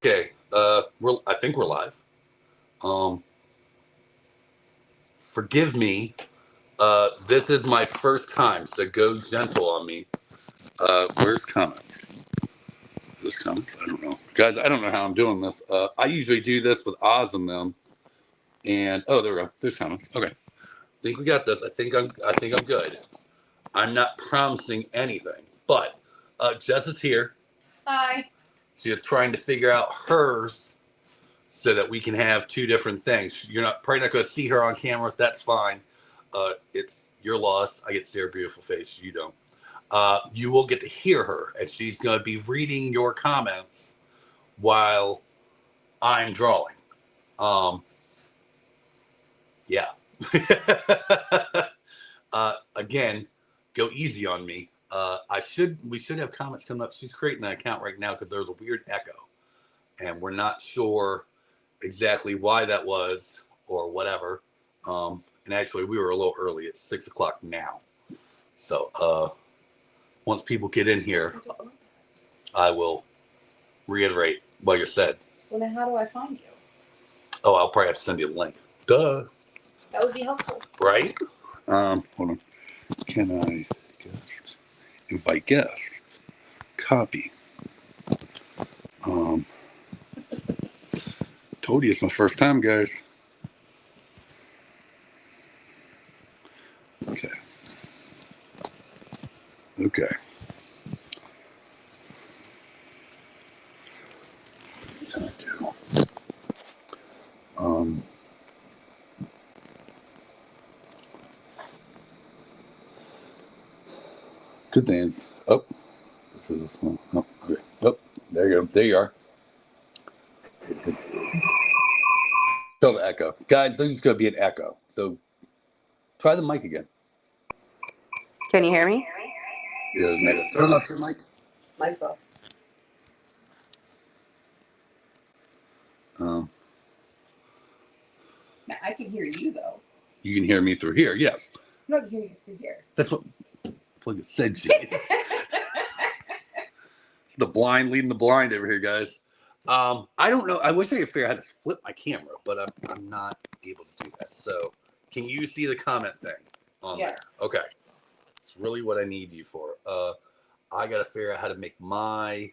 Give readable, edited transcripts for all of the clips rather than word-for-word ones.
Okay, I think we're live. Um, Forgive me. This is my first time, so go gentle on me. Where's comments? This comments? I don't know, guys. I don't know how I'm doing this. I usually do this with Oz and them, and oh, there we go. There's comments. Okay, I think we got this. I think I'm good. I'm not promising anything, but Jess is here. Hi. She is trying to figure out hers so that we can have two different things. You're not probably not going to see her on camera. That's fine. It's your loss. I get to see her beautiful face. You don't. You will get to hear her, and she's going to be reading your comments while I'm drawing. Yeah. Again, go easy on me. We should have comments coming up. She's creating an account right now because there's a weird echo, and we're not sure exactly why that was or whatever. And actually, we were a little early. It's 6 o'clock now. So once people get in here, I will reiterate what you said. Well, now how do I find you? Oh, I'll probably have to send you the link. Duh. That would be helpful. Right? Hold on. Can I guest? Invite guests. Copy. Told you it's my first time, guys. Okay. Okay. What can I do? Good things. Oh, this is this one. Oh, okay. Oh, there you go. There you are. Still the echo. Guys, there's just going to be an echo. So try the mic again. Can you hear me? Yeah, turn off your mic. Mic off. Now, I can hear you, though. You can hear me through here, yes. No, I can hear you through here. That's what you said, Jay. It's the blind leading the blind over here, guys. I don't know. I wish I could figure out how to flip my camera, but I'm not able to do that. So, can you see the comment thing on there? Okay. It's really what I need you for. I got to figure out how to make my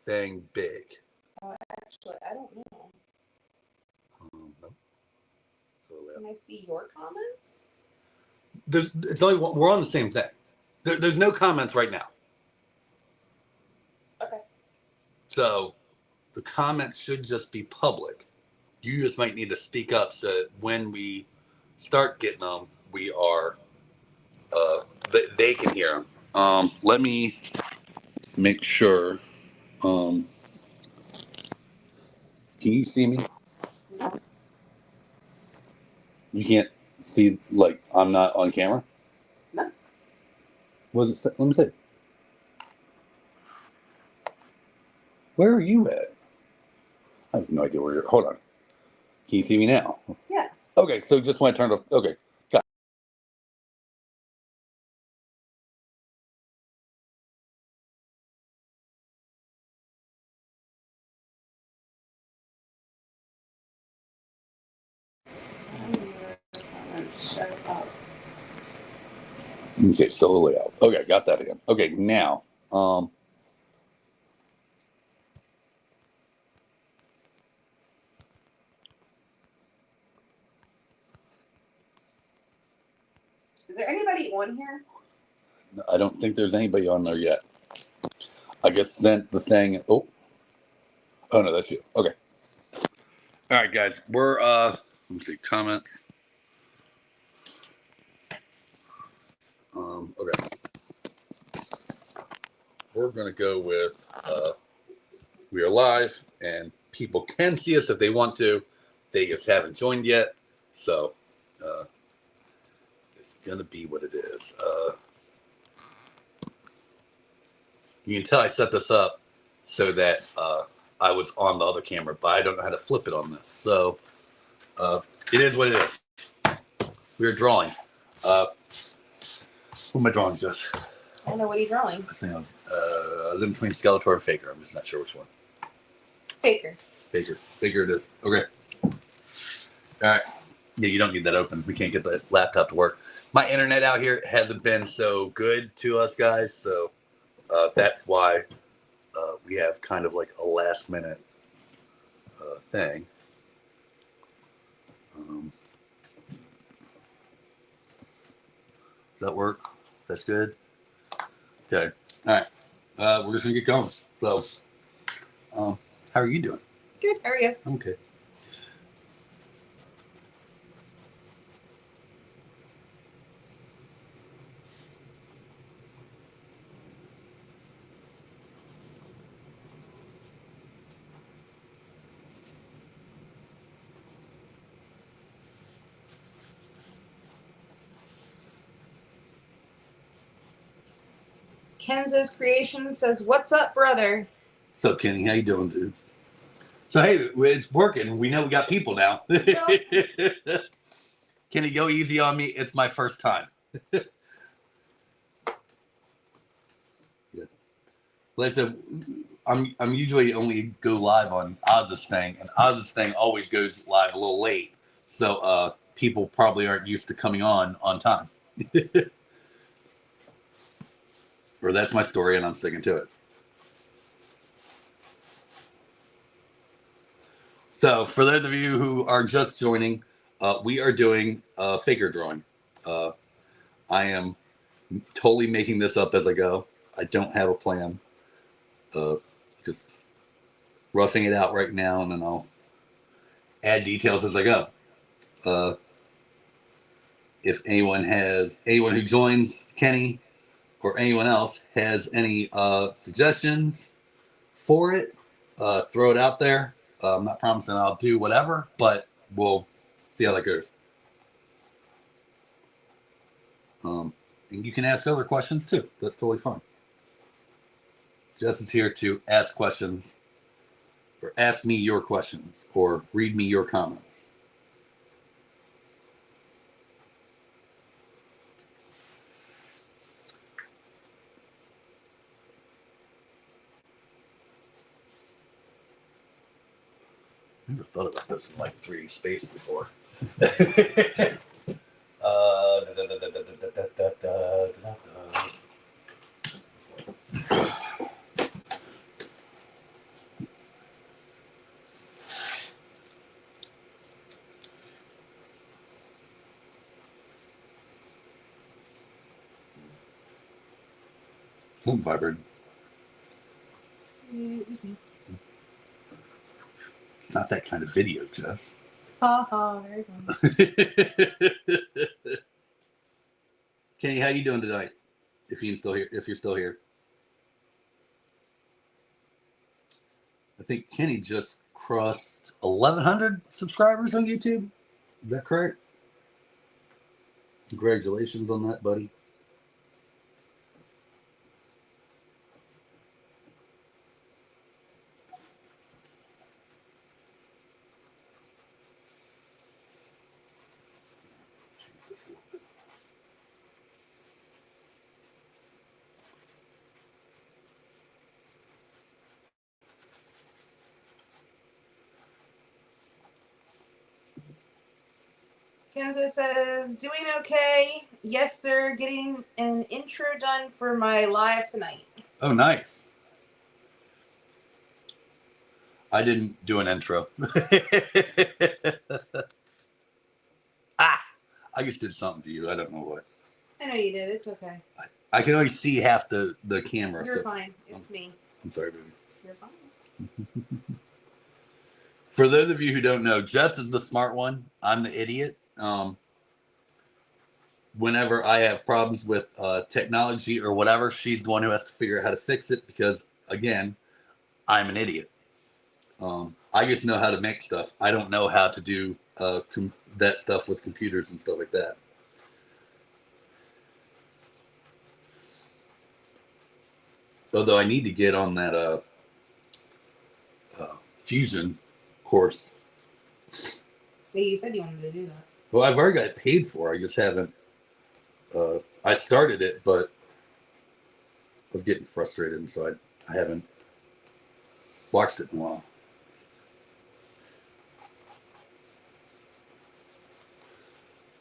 thing big. Actually, I don't know. No. Can I see your comments? It's only one, we're on the same thing. There's no comments right now. Okay. So the comments should just be public. You just might need to speak up so that when we start getting them, we are they can hear them. Let me make sure. Can you see me? No. You can't see, like, I'm not on camera? No. What does it say? Let me see. Where are you at? I have no idea where you're. Hold on. Can you see me now? Yeah. Okay, so just when I turned off. Okay. Got it. Shut up. Okay, so the layout. Okay, got that again. Okay, now, Is there anybody on here? I don't think there's anybody on there yet. I guess sent the thing. Oh no, that's you. Okay. All right, guys. We're let me see comments. Okay. We're gonna go with we are live and people can see us if they want to. They just haven't joined yet, so it's gonna be what it is. You can tell I set this up so that I was on the other camera, but I don't know how to flip it on this. So it is what it is. We're drawing. Who am I drawing, Jess? I don't know. What are you drawing? I think I'm between Skeletor and Faker. I'm just not sure which one. Faker. Faker it is. Okay. All right. Yeah, you don't need that open. We can't get the laptop to work. My internet out here hasn't been so good to us guys, so that's why we have kind of like a last minute thing. Does that work? That's good. Okay. All right. We're just gonna get going. So, how are you doing? Good. How are you? I'm okay. Kenzo's Creation says, "What's up, brother?" What's up, Kenny? How you doing, dude? So hey, it's working. We know we got people now. Kenny, go easy on me. It's my first time. Yeah. Like I said, I'm usually only go live on Oz's thing, and Oz's thing always goes live a little late. So people probably aren't used to coming on time. Or that's my story, and I'm sticking to it. So for those of you who are just joining, we are doing a Faker drawing. I am totally making this up as I go. I don't have a plan. Just roughing it out right now, and then I'll add details as I go. If anyone who joins, Kenny or anyone else has any suggestions for it, throw it out there. I'm not promising I'll do whatever, but we'll see how that goes. And you can ask other questions too. That's totally fine. Jess is here to ask questions, or ask me your questions, or read me your comments. I never thought about this in like 3D space before. Boom vibrated. It was me. It's not that kind of video, Jess. Ha ha. Very fun. Kenny, how you doing tonight? If you're still here. I think Kenny just crossed 1,100 subscribers on YouTube. Is that correct? Congratulations on that, buddy. Kenzo says, "Doing okay. Yes, sir. Getting an intro done for my live tonight." Oh, nice. I didn't do an intro. I just did something to you. I don't know what. I know you did. It's okay. I can only see half the camera. You're fine. It's me. I'm sorry, baby. You're fine. For those of you who don't know, Jess is the smart one. I'm the idiot. Whenever I have problems with technology or whatever, she's the one who has to figure out how to fix it because, again, I'm an idiot. I just know how to make stuff. I don't know how to do that stuff with computers and stuff like that. Although I need to get on that Fusion course. Yeah, you said you wanted to do that. Well, I've already got it paid for. I just haven't. I started it, but I was getting frustrated, and so I haven't watched it in a while.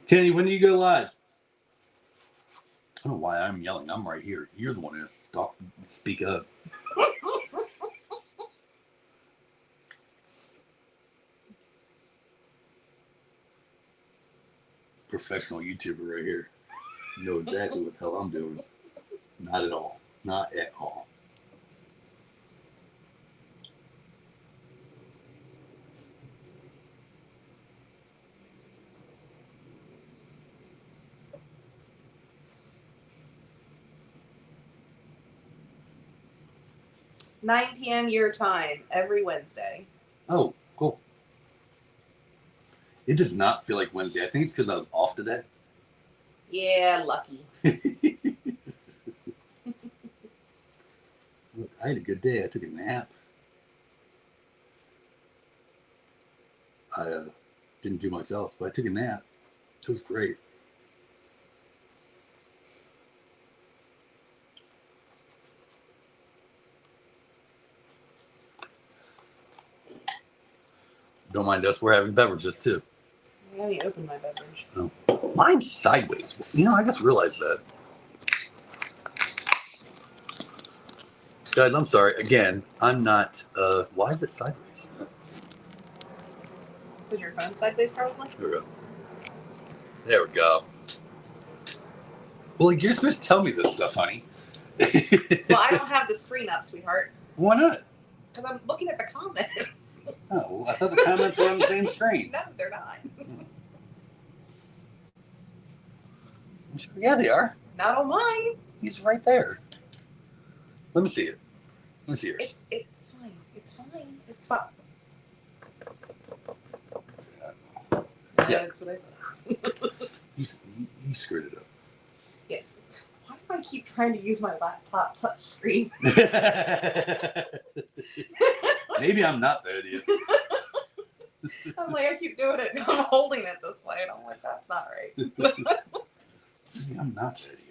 Kenny, when do you go live? I don't know why I'm yelling. I'm right here. You're the one who has to stop. Speak up. Professional YouTuber right here. Know exactly what the hell I'm doing. Not at all. Not at all. $9 p.m. your time every Wednesday. Oh, cool. It does not feel like Wednesday. I think it's because I was off today. Yeah, lucky. Look, I had a good day. I took a nap. I didn't do much else, but I took a nap. It was great. Don't mind us. We're having beverages too. I haven't opened my beverage. Oh. Mine's sideways. You know, I just realized that. Guys, I'm sorry. Again, I'm not. Why is it sideways? Is your phone sideways, probably? There we go. There we go. Well, you're supposed to tell me this stuff, honey. Well, I don't have the screen up, sweetheart. Why not? Because I'm looking at the comments. Oh, well, I thought the comments were on the same screen. No, they're not. Yeah, they are. Not on mine. He's right there. Let me see it. Let me see yours. It's fine. It's fine. It's fine. Yeah. That's what I said. You screwed it up. Yes. Why do I keep trying to use my laptop touch screen? Maybe I'm not the idiot. I'm like, I keep doing it. I'm holding it this way, and I'm like, that's not right. Maybe I'm not the idiot.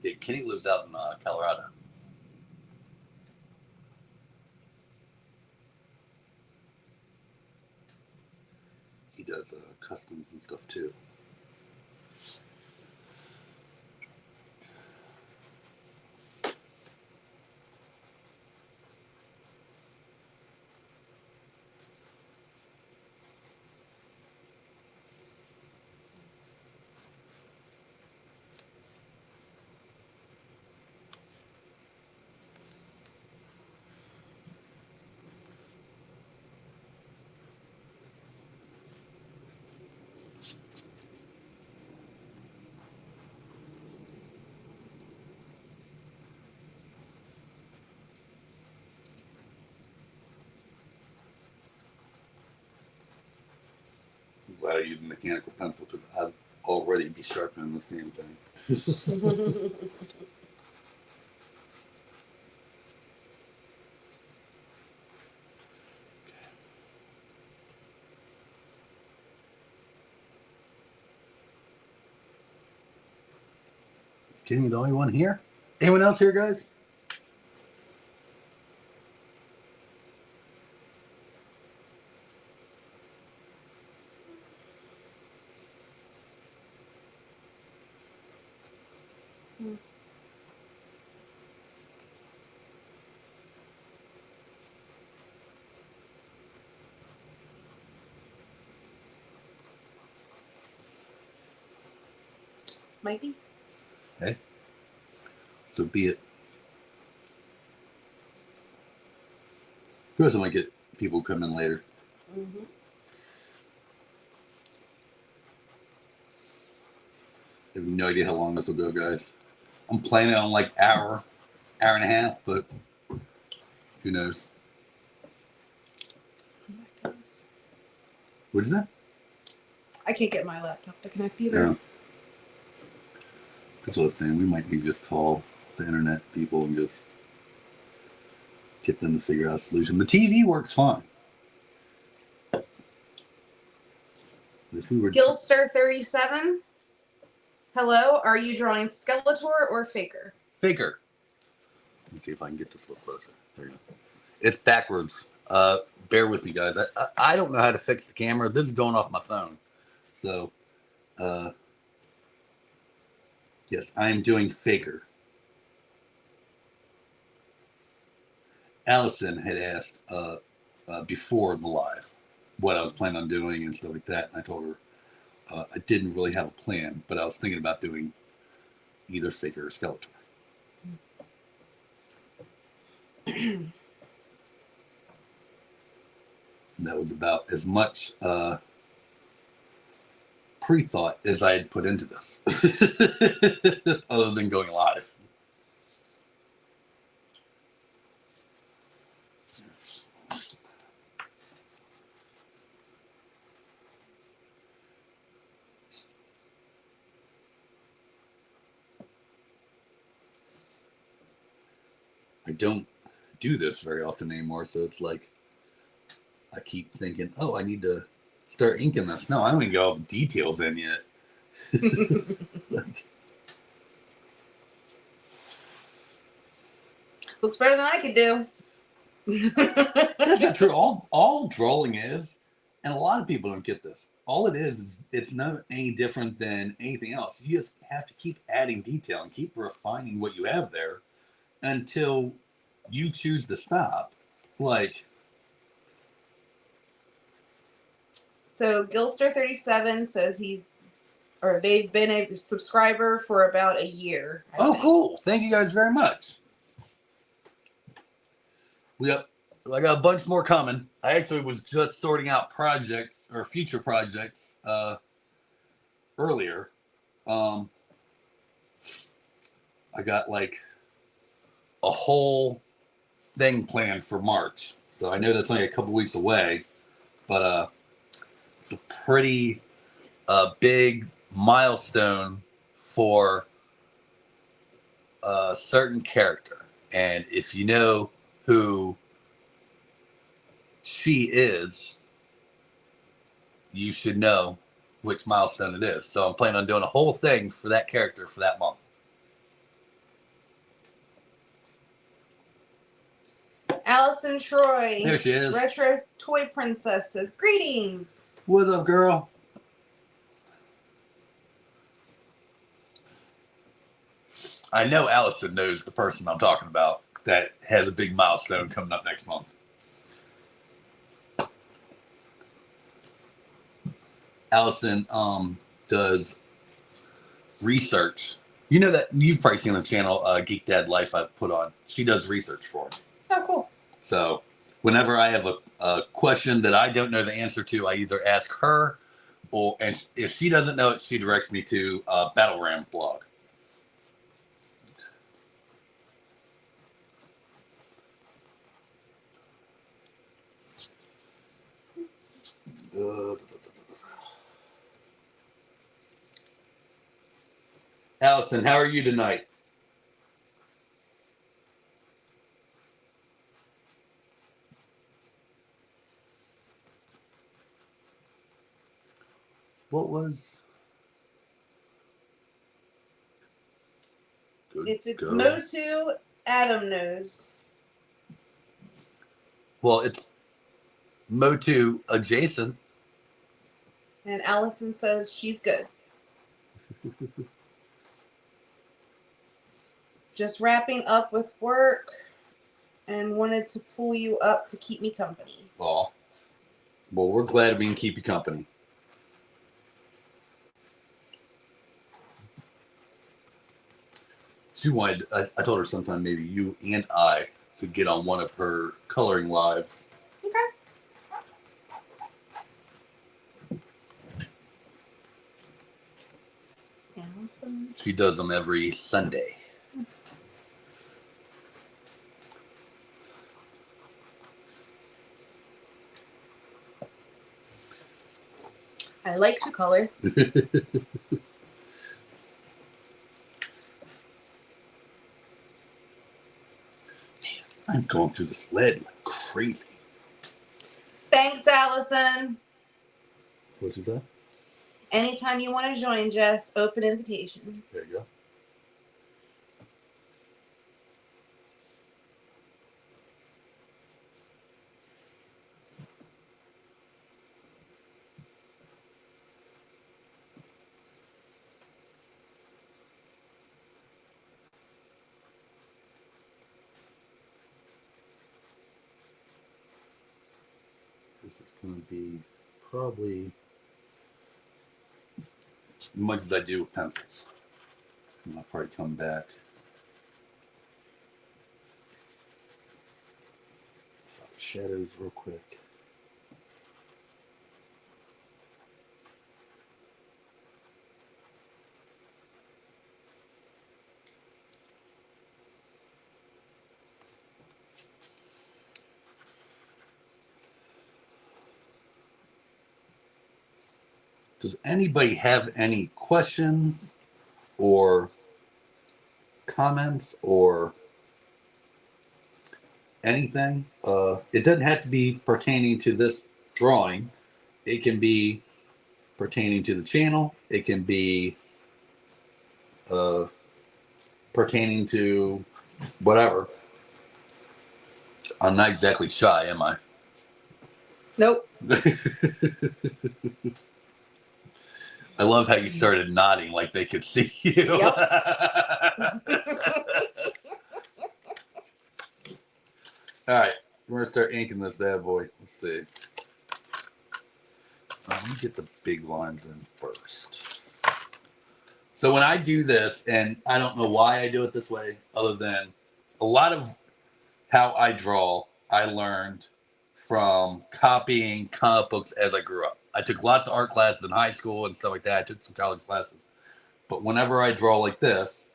Yeah, Kenny lives out in Colorado. He does customs and stuff too. I'm glad I use a mechanical pencil because I'd already be sharpening the same thing. Is Kenny the only one here? Anyone else here, guys? Maybe. Hey, so be it. Of course, I might get people come in later. Mm-hmm. I have no idea how long this will go, guys. I'm planning on like hour and a half, but who knows? Oh my goodness. What is that? I can't get my laptop to connect either. Yeah. That's what I was saying. We might need to just call the internet people and just get them to figure out a solution. The TV works fine. If we were Gilster37. Hello, are you drawing Skeletor or Faker? Faker. Let me see if I can get this a little closer. There you go. It's backwards. Bear with me, guys. I don't know how to fix the camera. This is going off my phone. So, yes, I'm doing Faker. Allison had asked before the live what I was planning on doing and stuff like that. And I told her I didn't really have a plan, but I was thinking about doing either Faker or Skeletor. And that was about as much pre-thought as I had put into this, other than going live. I don't do this very often anymore, so it's like I keep thinking, oh, I need to start inking this. No, I don't even get all the details in yet. Like, Looks better than I could do. that's not true. All drawing is, and a lot of people don't get this. All it is it's not any different than anything else. You just have to keep adding detail and keep refining what you have there until you choose to stop. Like, So Gilster37 says they've been a subscriber for about a year. I think. cool. Thank you guys very much. I got a bunch more coming. I actually was just sorting out projects or future projects earlier. I got like a whole thing planned for March. So I know that's only a couple weeks away, but it's a pretty big milestone for a certain character. And if you know who she is, you should know which milestone it is. So I'm planning on doing a whole thing for that character for that month. Allison Troy. There she is. Retro Toy Princess says, greetings. What's up, girl? I know Allison knows the person I'm talking about that has a big milestone coming up next month. Allison does research. You know that you've probably seen the channel Geek Dad Life I put on. She does research for him. Oh, cool. So whenever I have a question that I don't know the answer to, I either ask her, and if she doesn't know it, she directs me to Battle Ram blog. Allison, how are you tonight? What was? Good If it's girl. Motu, Adam knows. Well, it's Motu adjacent. And Allison says she's good. Just wrapping up with work and wanted to pull you up to keep me company. Oh, well, we're glad we can keep you company. She wanted. I told her sometime maybe you and I could get on one of her coloring lives. Okay. Awesome. She does them every Sunday. I like to color. I'm going through this lead like crazy. Thanks, Allison. What's that? Anytime you want to join, Jess, open invitation. There you go. This is going to be probably as much as I do with pencils. And I'll probably come back. Shadows real quick. Does anybody have any questions or comments or anything? It doesn't have to be pertaining to this drawing. It can be pertaining to the channel. It can be pertaining to whatever. I'm not exactly shy, am I? Nope. I love how you started nodding like they could see you. Yep. All right, we're gonna start inking this bad boy. Let's see. Let me get the big lines in first. So when I do this, and I don't know why I do it this way, other than a lot of how I draw, I learned from copying comic books as I grew up. I took lots of art classes in high school and stuff like that. I took some college classes. But whenever I draw like this,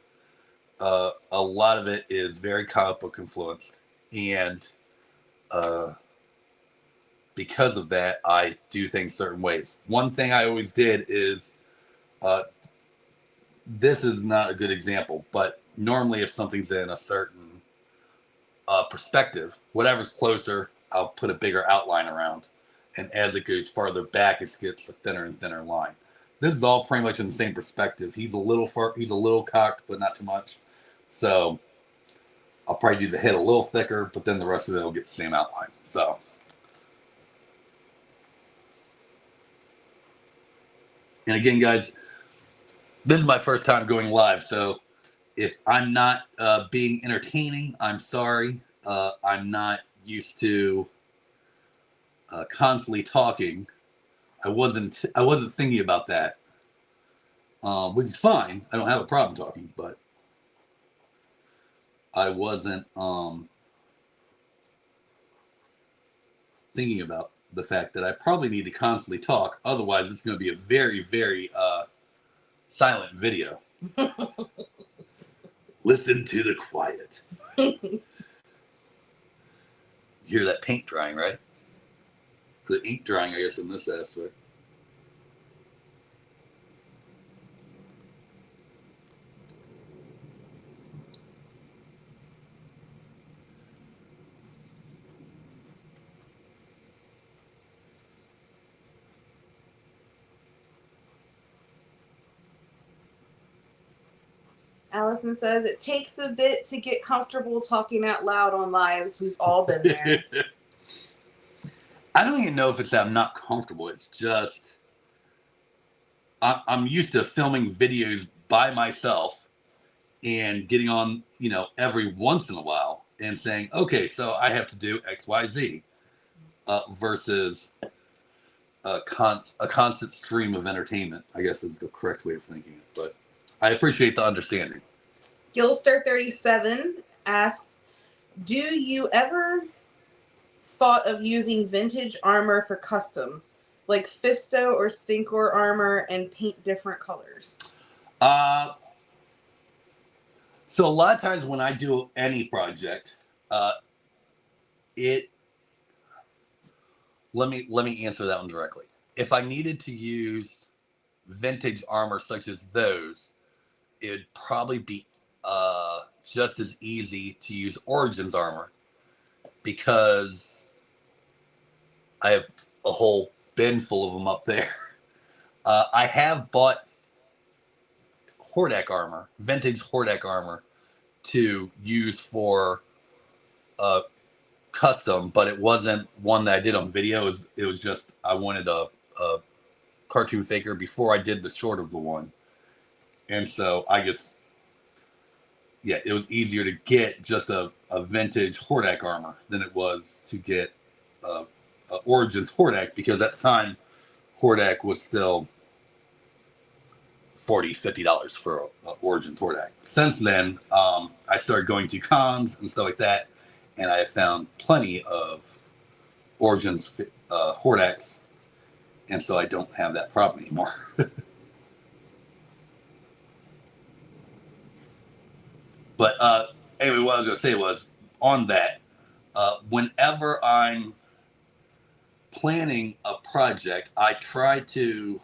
a lot of it is very comic book influenced. And because of that, I do things certain ways. One thing I always did is, this is not a good example, but normally if something's in a certain perspective, whatever's closer, I'll put a bigger outline around. And as it goes farther back, it gets a thinner and thinner line. This is all pretty much in the same perspective. He's a little cocked, but not too much. So I'll probably do the head a little thicker, but then the rest of it will get the same outline. So. And again, guys, this is my first time going live. So if I'm not being entertaining, I'm sorry. I'm not used to constantly talking. I wasn't thinking about that, which is fine. I don't have a problem talking, but I wasn't thinking about the fact that I probably need to constantly talk. Otherwise, it's going to be a very, very silent video. Listen to the quiet. You hear that paint drying, right? The ink drying, I guess, in this aspect. Allison says it takes a bit to get comfortable talking out loud on lives. We've all been there. I don't even know if it's that I'm not comfortable. It's just I'm used to filming videos by myself and getting on, every once in a while and saying, okay, so I have to do X, Y, Z, versus a constant stream of entertainment, I guess is the correct way of thinking it. But I appreciate the understanding. Gilster37 asks, do you ever thought of using vintage armor for customs, like Fisto or Stinkor armor, and paint different colors? So a lot of times when I do any project, it let me answer that one directly. If I needed to use vintage armor such as those, it'd probably be just as easy to use Origins armor because I have a whole bin full of them up there. I have bought Hordak armor, vintage Hordak armor, to use for custom, but it wasn't one that I did on video. It was just I wanted a cartoon faker before I did the short of the one, and so I just it was easier to get just a vintage Hordak armor than it was to get Origins Hordak, because at the time Hordak was still $40-$50 for Origins Hordak. Since then, I started going to cons and stuff like that, and I have found plenty of Origins Hordaks, and so I don't have that problem anymore. But anyway, what I was going to say was, on that, whenever I'm planning a project, I try to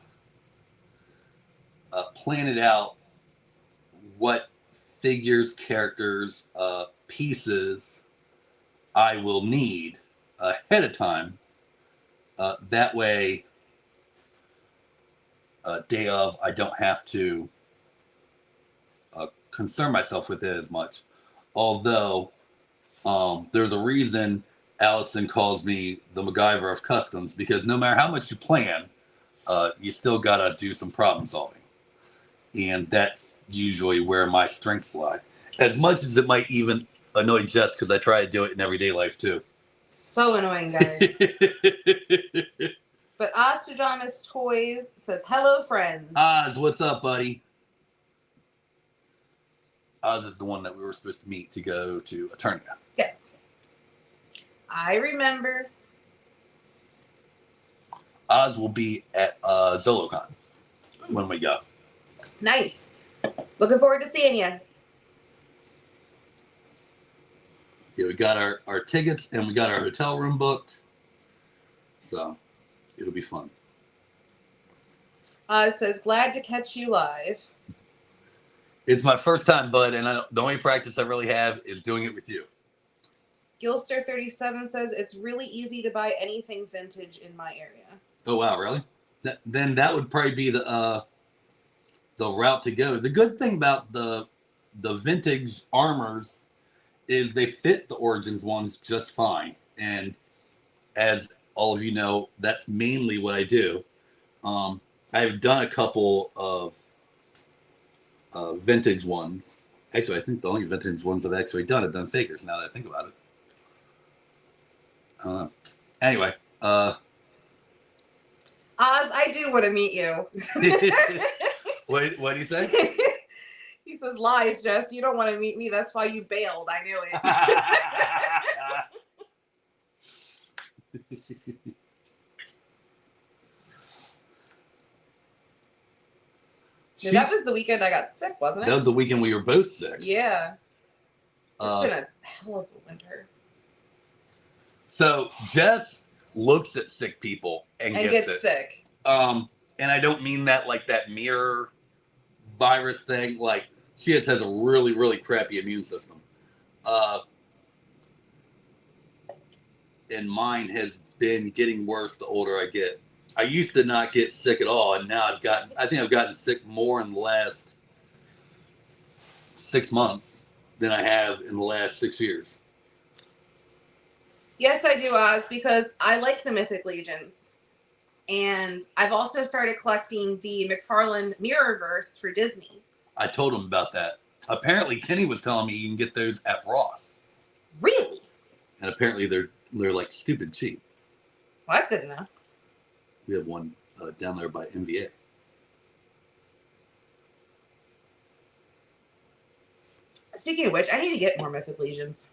plan it out, what figures, characters, pieces I will need ahead of time. That way, day of, I don't have to concern myself with it as much. Although, there's a reason Allison calls me the MacGyver of customs, because no matter how much you plan, you still gotta do some problem solving. And that's usually where my strengths lie. As much as it might even annoy Jess, because I try to do it in everyday life too. So annoying, guys. But Oz Toys says, hello, friends. Oz, what's up, buddy? Oz is the one that we were supposed to meet to go to Eternia. Yes. I remembers. Oz will be at ZoloCon when we go. Nice. Looking forward to seeing you. Yeah, we got our tickets and we got our hotel room booked. So it'll be fun. Says, glad to catch you live. It's my first time, bud, and the only practice I really have is doing it with you. Gilster37 says, it's really easy to buy anything vintage in my area. Oh, wow, really? Then that would probably be the route to go. The good thing about the vintage armors is they fit the Origins ones just fine. And as all of you know, that's mainly what I do. I've done a couple of vintage ones. Actually, I think the only vintage ones I've actually done have done fakers, now that I think about it. Anyway. Oz, I do want to meet you. What do you say? He says, lies, Jess. You don't want to meet me. That's why you bailed. I knew it. That was the weekend I got sick, wasn't it? That was the weekend we were both sick. Yeah. It's been a hell of a winter. So Jess looks at sick people and gets sick. And I don't mean that like that mirror virus thing. Like, she just has a really, really crappy immune system. And mine has been getting worse the older I get. I used to not get sick at all, and now I think I've gotten sick more in the last 6 months than I have in the last 6 years. Yes, I do, Oz, because I like the Mythic Legions. And I've also started collecting the McFarlane Mirrorverse for Disney. I told him about that. Apparently, Kenny was telling me you can get those at Ross. Really? And apparently they're like stupid cheap. Well, that's good to know. We have one down there by MVA. Speaking of which, I need to get more Mythic Legions.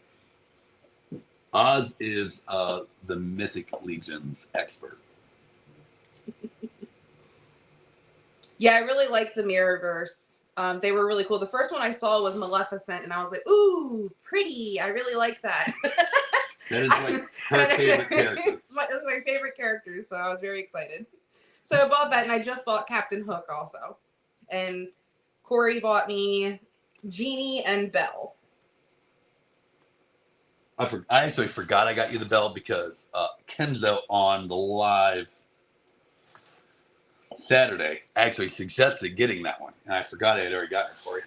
Oz is the Mythic Legions expert. Yeah, I really like the Mirrorverse. They were really cool. The first one I saw was Maleficent, and I was like, ooh, pretty. I really like that. That is like her favorite character. It's my favorite character, so I was very excited. So I bought that, and I just bought Captain Hook also. And Corey bought me Genie and Belle. I actually forgot I got you the bell because Kenzo on the live Saturday actually suggested getting that one. And I forgot I had already gotten it for you.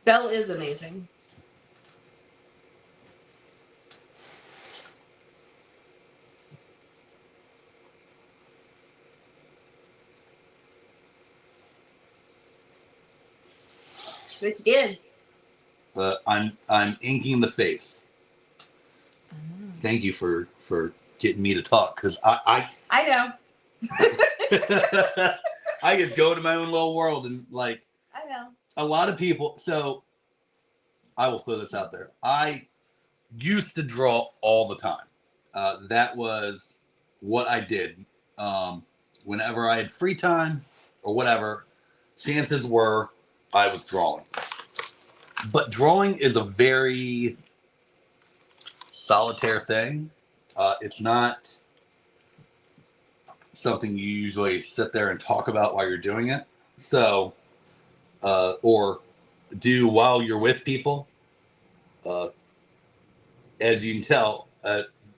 Belle is amazing. Switch again. I'm inking the face. Thank you for getting me to talk because I know. I just go to my own little world and like I know. a lot of people. So I will throw this out there. I used to draw all the time. That was what I did. Whenever I had free time or whatever, chances were I was drawing. But drawing is a very solitaire thing. It's not something you usually sit there and talk about while you're doing it. So, or do while you're with people. As you can tell,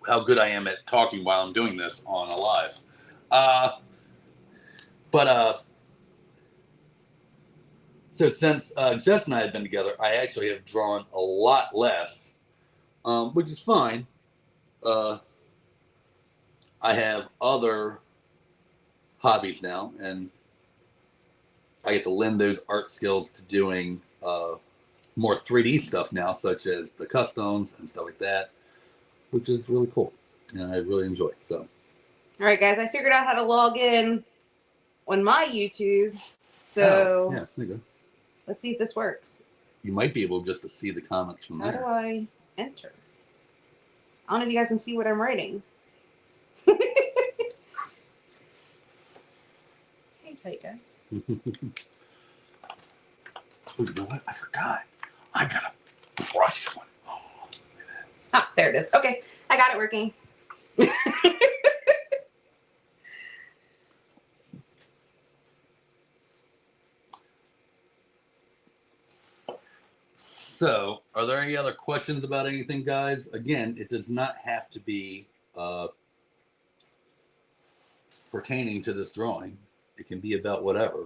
how good I am at talking while I'm doing this on a live. So since Jess and I have been together, I actually have drawn a lot less, which is fine. I have other hobbies now, and I get to lend those art skills to doing more 3D stuff now, such as the customs and stuff like that, which is really cool, and I really enjoy it. So, all right, guys, I figured out how to log in on my YouTube. So yeah, there you go. Let's see if this works. You might be able just to see the comments from there. How do I enter? I don't know if you guys can see what I'm writing. Hey, guys. Oh, you know what? I forgot. I got a brush one. Ah, there it is. Okay, I got it working. So, are there any other questions about anything, guys? Again, it does not have to be pertaining to this drawing. It can be about whatever.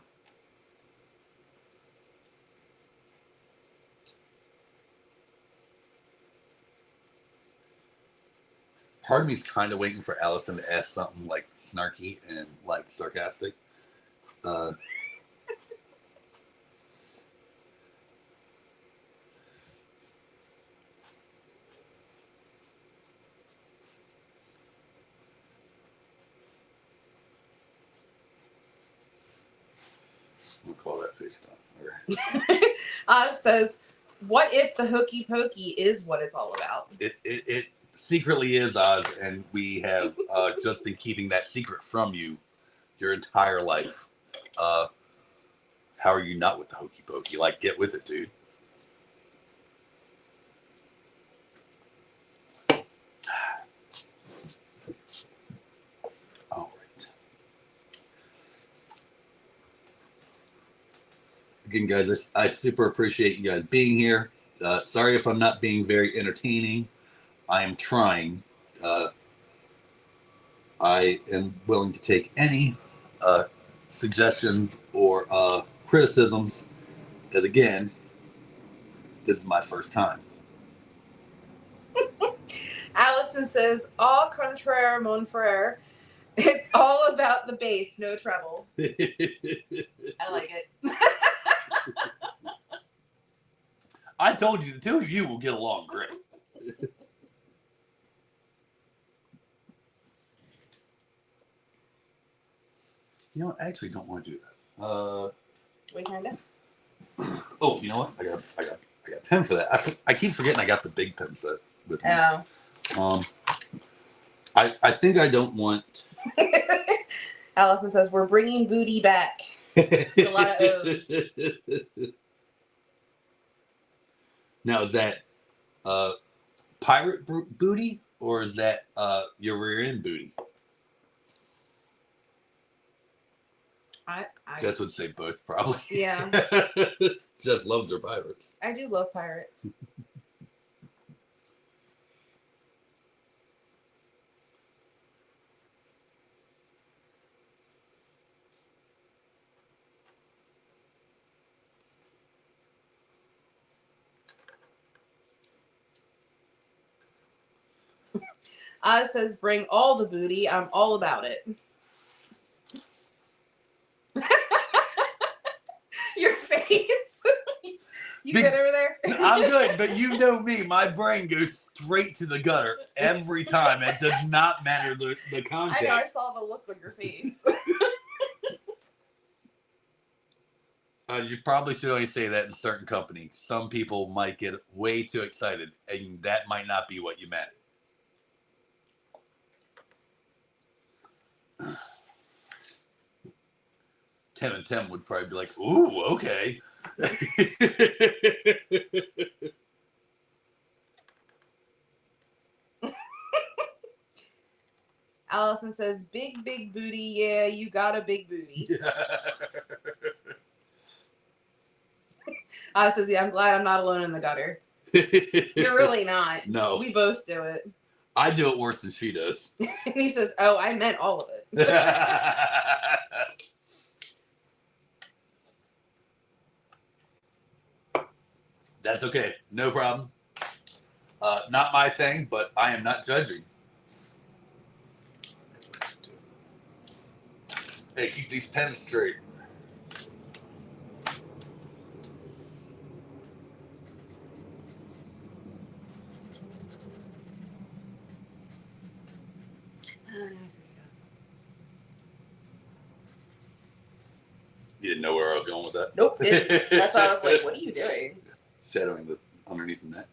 Part of me's kind of waiting for Allison to ask something like snarky and like sarcastic. We'll call that FaceTime. Okay. It says, what if the hokey pokey is what it's all about? It secretly is, Oz, and we have just been keeping that secret from you your entire life. How are you not with the hokey pokey? Like, get with it, dude. All right. Again, guys, I super appreciate you guys being here. Sorry if I'm not being very entertaining. I am trying. I am willing to take any suggestions or criticisms, because again, this is my first time. Allison says, au contraire, mon frere. It's all about the bass, no treble. I like it. I told you, the two of you will get along great. You know what? I actually don't want to do that. What are you trying to do? Oh, you know what? I got a pen for that. I keep forgetting I got the big pen set with me. Oh. I think I don't want. Allison says we're bringing booty back. A lot of O's. Now is that pirate booty or is that your rear end booty? I Jess would say both, probably. Yeah. Jess loves her pirates. I do love pirates. Oz says bring all the booty. I'm all about it. Your face. You good over there? I'm good, but you know me. My brain goes straight to the gutter every time. It does not matter the context. I know. I saw the look on your face. You probably should only say that in certain companies. Some people might get way too excited, and that might not be what you meant. Tim and Tim would probably be like, "Ooh, okay." Allison says, big booty. Yeah, you got a big booty. Says, yeah, I'm glad I'm not alone in the gutter. You're really not. No. We both do it. I do it worse than she does. And he says, oh, I meant all of it. That's okay. No problem. Not my thing, but I am not judging. Hey, keep these pens straight. You didn't know where I was going with that? Nope. That's why I was like, what are you doing? Shadowing the underneath the neck.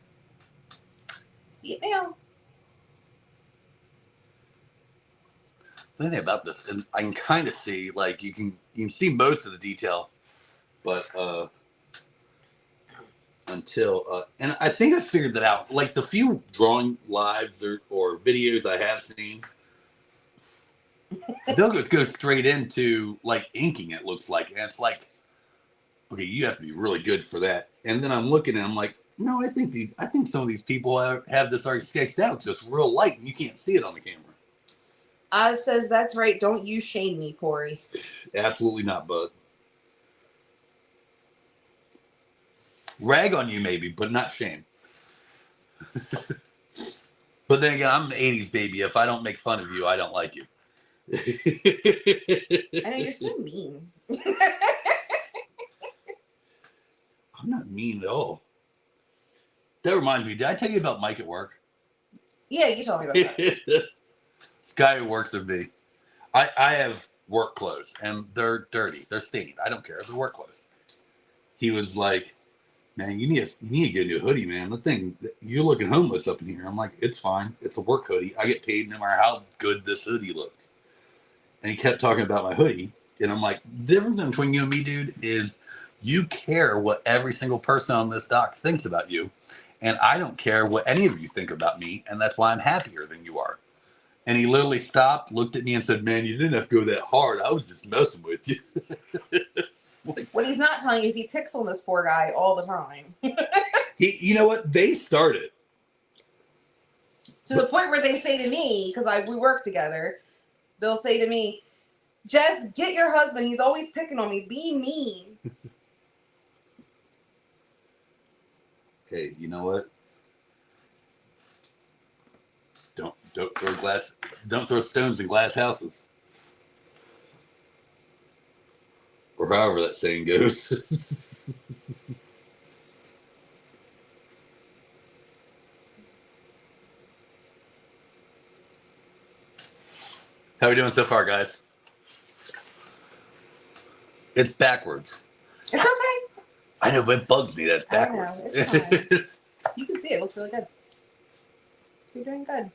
See it now. The thing about this, and I can kind of see, like you can see most of the detail, but until and I think I figured that out. Like the few drawing lives or videos I have seen, they'll just go straight into like inking. It looks like, and it's like, okay, you have to be really good for that. And then I'm looking and I'm like, no, I think some of these people have this already sketched out, just real light, and you can't see it on the camera. Oz says, that's right. Don't you shame me, Corey. Absolutely not, bud. Rag on you, maybe, but not shame. But then again, I'm an 80s baby. If I don't make fun of you, I don't like you. I know, you're so mean. I'm not mean at all. That reminds me, did I tell you about Mike at work? Yeah, you told me about that. This guy who works with me, I have work clothes, and they're dirty. They're stained. I don't care. They're work clothes. He was like, man, you need to get a new hoodie, man. The thing, you're looking homeless up in here. I'm like, it's fine. It's a work hoodie. I get paid no matter how good this hoodie looks. And he kept talking about my hoodie. And I'm like, the difference between you and me, dude, is you care what every single person on this dock thinks about you. And I don't care what any of you think about me. And that's why I'm happier than you are. And he literally stopped, looked at me and said, man, you didn't have to go that hard. I was just messing with you. Like, what he's not telling you is he picks on this poor guy all the time. You know what? They started. To the point where they say to me, because we work together, they'll say to me, Jess, get your husband. He's always picking on me. He's being mean. Hey, you know what? Don't throw stones in glass houses. Or however that saying goes. How are we doing so far, guys? It's backwards. It's okay. I know, but it bugs me that it's I know, backwards. it's fine. You can see it looks really good. You're doing good.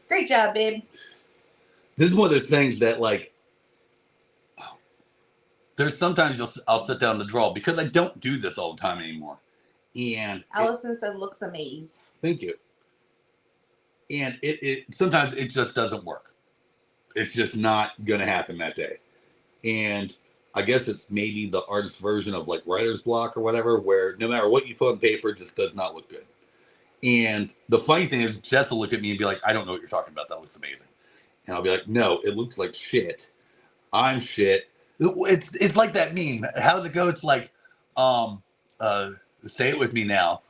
Great job, babe. This is one of those things that, like, there's sometimes I'll sit down to draw because I don't do this all the time anymore. And Allison said, "Looks amazing." Thank you. And it sometimes it just doesn't work. It's just not going to happen that day. And I guess it's maybe the artist's version of like writer's block or whatever, where no matter what you put on paper, it just does not look good. And the funny thing is, Jess will look at me and be like, I don't know what you're talking about. That looks amazing. And I'll be like, no, it looks like shit. I'm shit. It's like that meme. How does it go? It's like, say it with me now.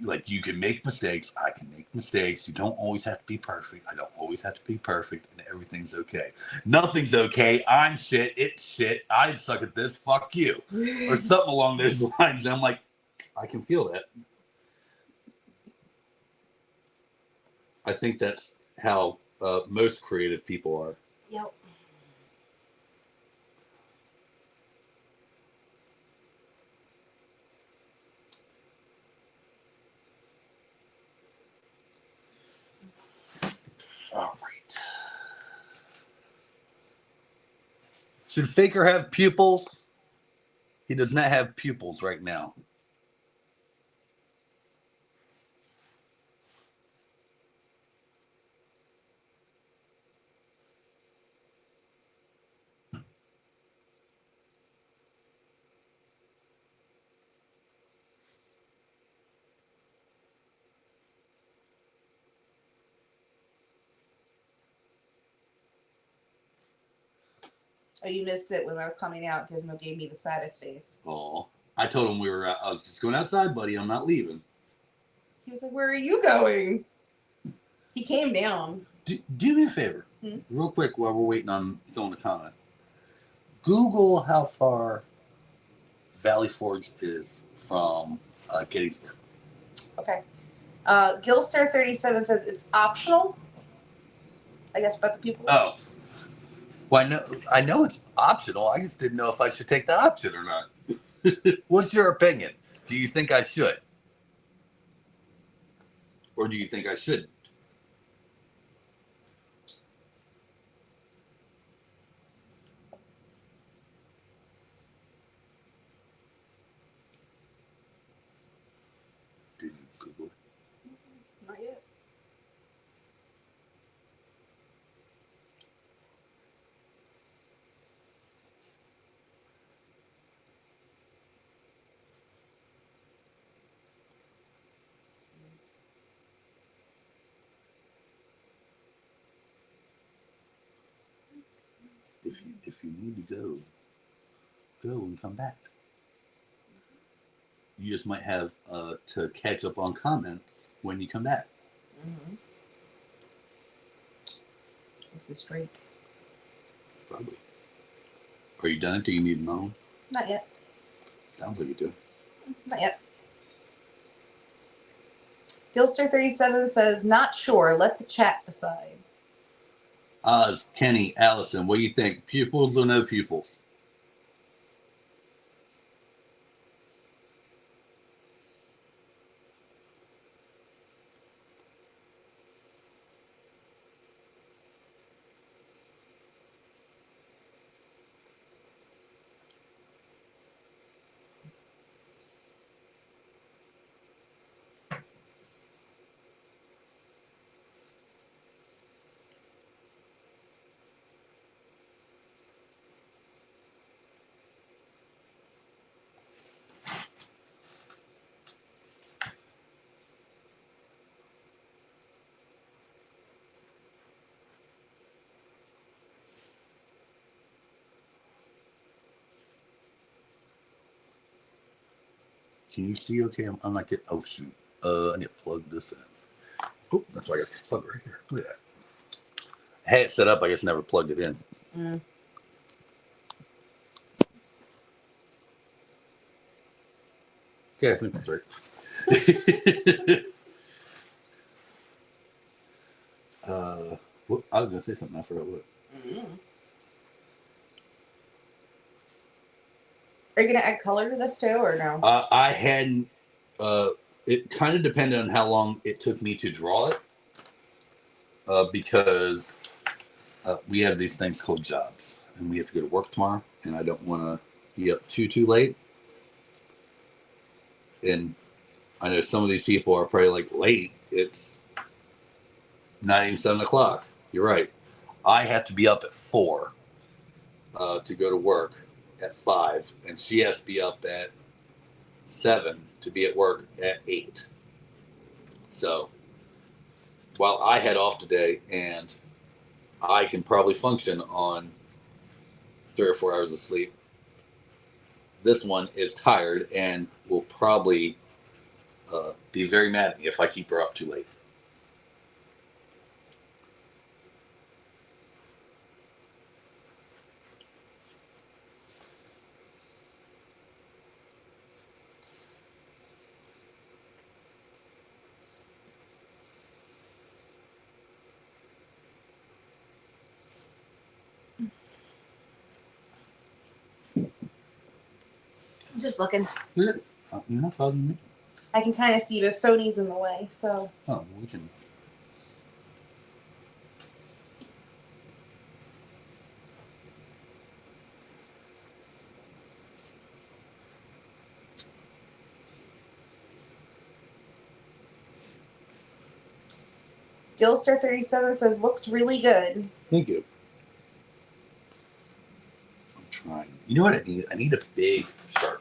Like, you can make mistakes. I can make mistakes. You don't always have to be perfect. I don't always have to be perfect, and everything's okay. Nothing's okay. I'm shit. It's shit. I suck at this. Fuck you. Or something along those lines. And I'm like, I can feel that. I think that's how most creative people are. Yep. All right. Should Faker have pupils? He does not have pupils right now. Oh, you missed it when I was coming out. Gizmo gave me the saddest face. Oh, I told him I was just going outside, buddy. I'm not leaving. He was like, "Where are you going?" He came down. Do me a favor, real quick, while we're waiting on someone to comment. Google how far Valley Forge is from Gettysburg. Okay. Gilstar37 says it's optional. I guess, but the people. Oh. Well, I know it's optional. I just didn't know if I should take that option or not. What's your opinion? Do you think I should? Or do you think I shouldn't? Did you Google? Not yet. If you need to go and come back. You just might have to catch up on comments when you come back. Mm-hmm. This is straight. Probably. Are you done? Do you need another one? Not yet. Sounds like you do. Not yet. Gilster37 says, "Not sure. Let the chat decide." Oz, Kenny, Allison, what do you think? Pupils or no pupils? Can you see okay? I'm not getting, oh shoot. I need to plug this in. Oh, that's why I got this plug right here. Look at that. I had it set up, I just never plugged it in. Mm. Okay, I think that's right. I was going to say something, I forgot what. Are you gonna add color to this too, or no? I hadn't. It kind of depended on how long it took me to draw it, because we have these things called jobs, and we have to go to work tomorrow, and I don't want to be up too late. And I know some of these people are probably like, late. It's not even 7 o'clock. You're right. I have to be up at 4 to go to work at 5, and she has to be up at 7 to be at work at 8. So while I head off today and I can probably function on 3 or 4 hours of sleep, this one is tired and will probably be very mad at me if I keep her up too late. Just looking. You're not bothering me. I can kind of see the phonies in the way, so. Oh, we can. Gilster37 says looks really good. Thank you. I'm trying. You know what I need? I need a big Sharpie.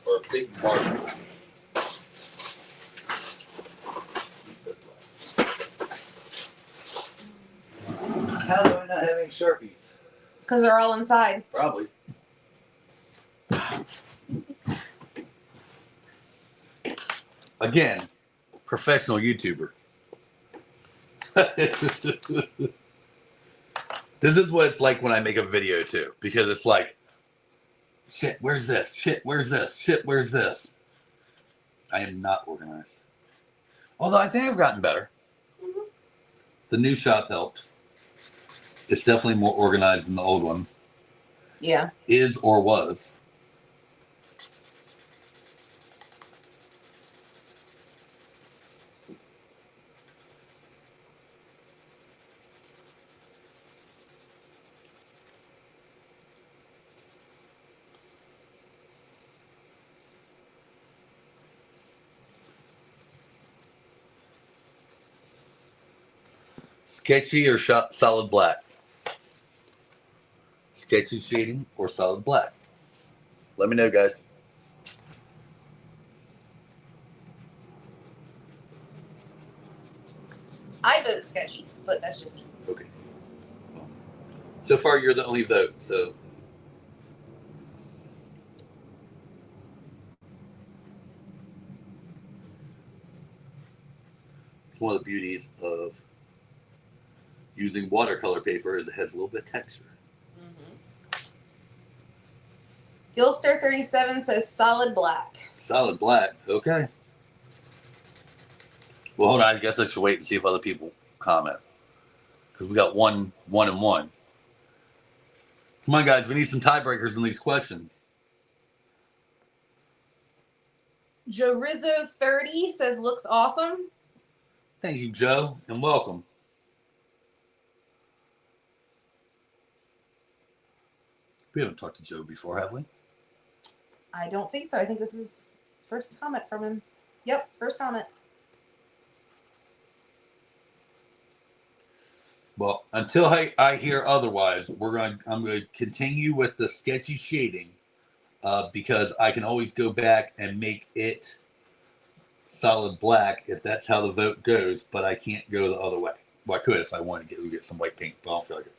Or a big marker. How do I not have any Sharpies? Because they're all inside. Probably. Again, professional YouTuber. This is what it's like when I make a video too, because it's like, shit, where's this? Shit, where's this? Shit, where's this? I am not organized. Although I think I've gotten better. Mm-hmm. The new shop helped. It's definitely more organized than the old one. Yeah. Is or was. Sketchy or solid black? Sketchy shading or solid black? Let me know, guys. I vote sketchy, but that's just me. Okay. Well, so far, you're the only vote, so. It's one of the beauties of using watercolor paper is it has a little bit of texture. Mm-hmm. Gilster37 says solid black. Solid black, okay. Well, hold on. I guess I should wait and see if other people comment. Because we got one and one. Come on, guys. We need some tiebreakers in these questions. Joe Rizzo 30 says looks awesome. Thank you, Joe, and welcome. We haven't talked to Joe before, have we? I don't think so. I think this is first comment from him. Yep, first comment. Well, until I hear otherwise, I'm going to continue with the sketchy shading because I can always go back and make it solid black if that's how the vote goes, but I can't go the other way. Well, I could if I wanted to get some white paint, but I don't feel like it.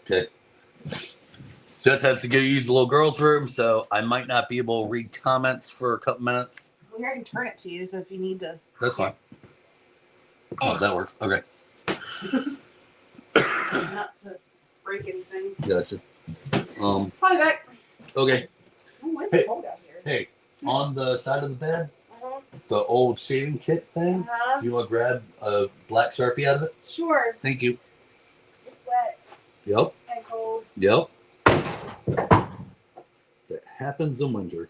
Okay. Just has to go use the little girl's room, so I might not be able to read comments for a couple minutes. Well, here I can turn it to you, so if you need to. That's fine. Oh, that works. Okay. not to break anything. Gotcha. Hi, Beck. Okay. Oh, it's Hey. cold out here. Hey, on the side of the bed, Uh-huh. the old shaving kit thing. Uh-huh. You want to grab a black Sharpie out of it? Sure. Thank you. It's wet Yep. and cold. Yep. That happens in winter.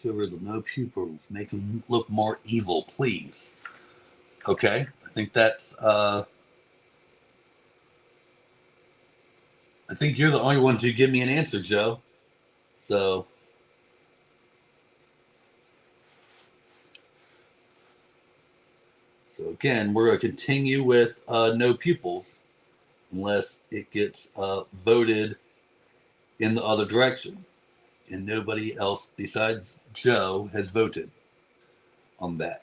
Whoever's no pupils, make him look more evil, please. Okay, I think that's. I think you're the only one to give me an answer, Joe. So. So again, we're going to continue with no pupils unless it gets voted in the other direction. And nobody else besides Joe has voted on that.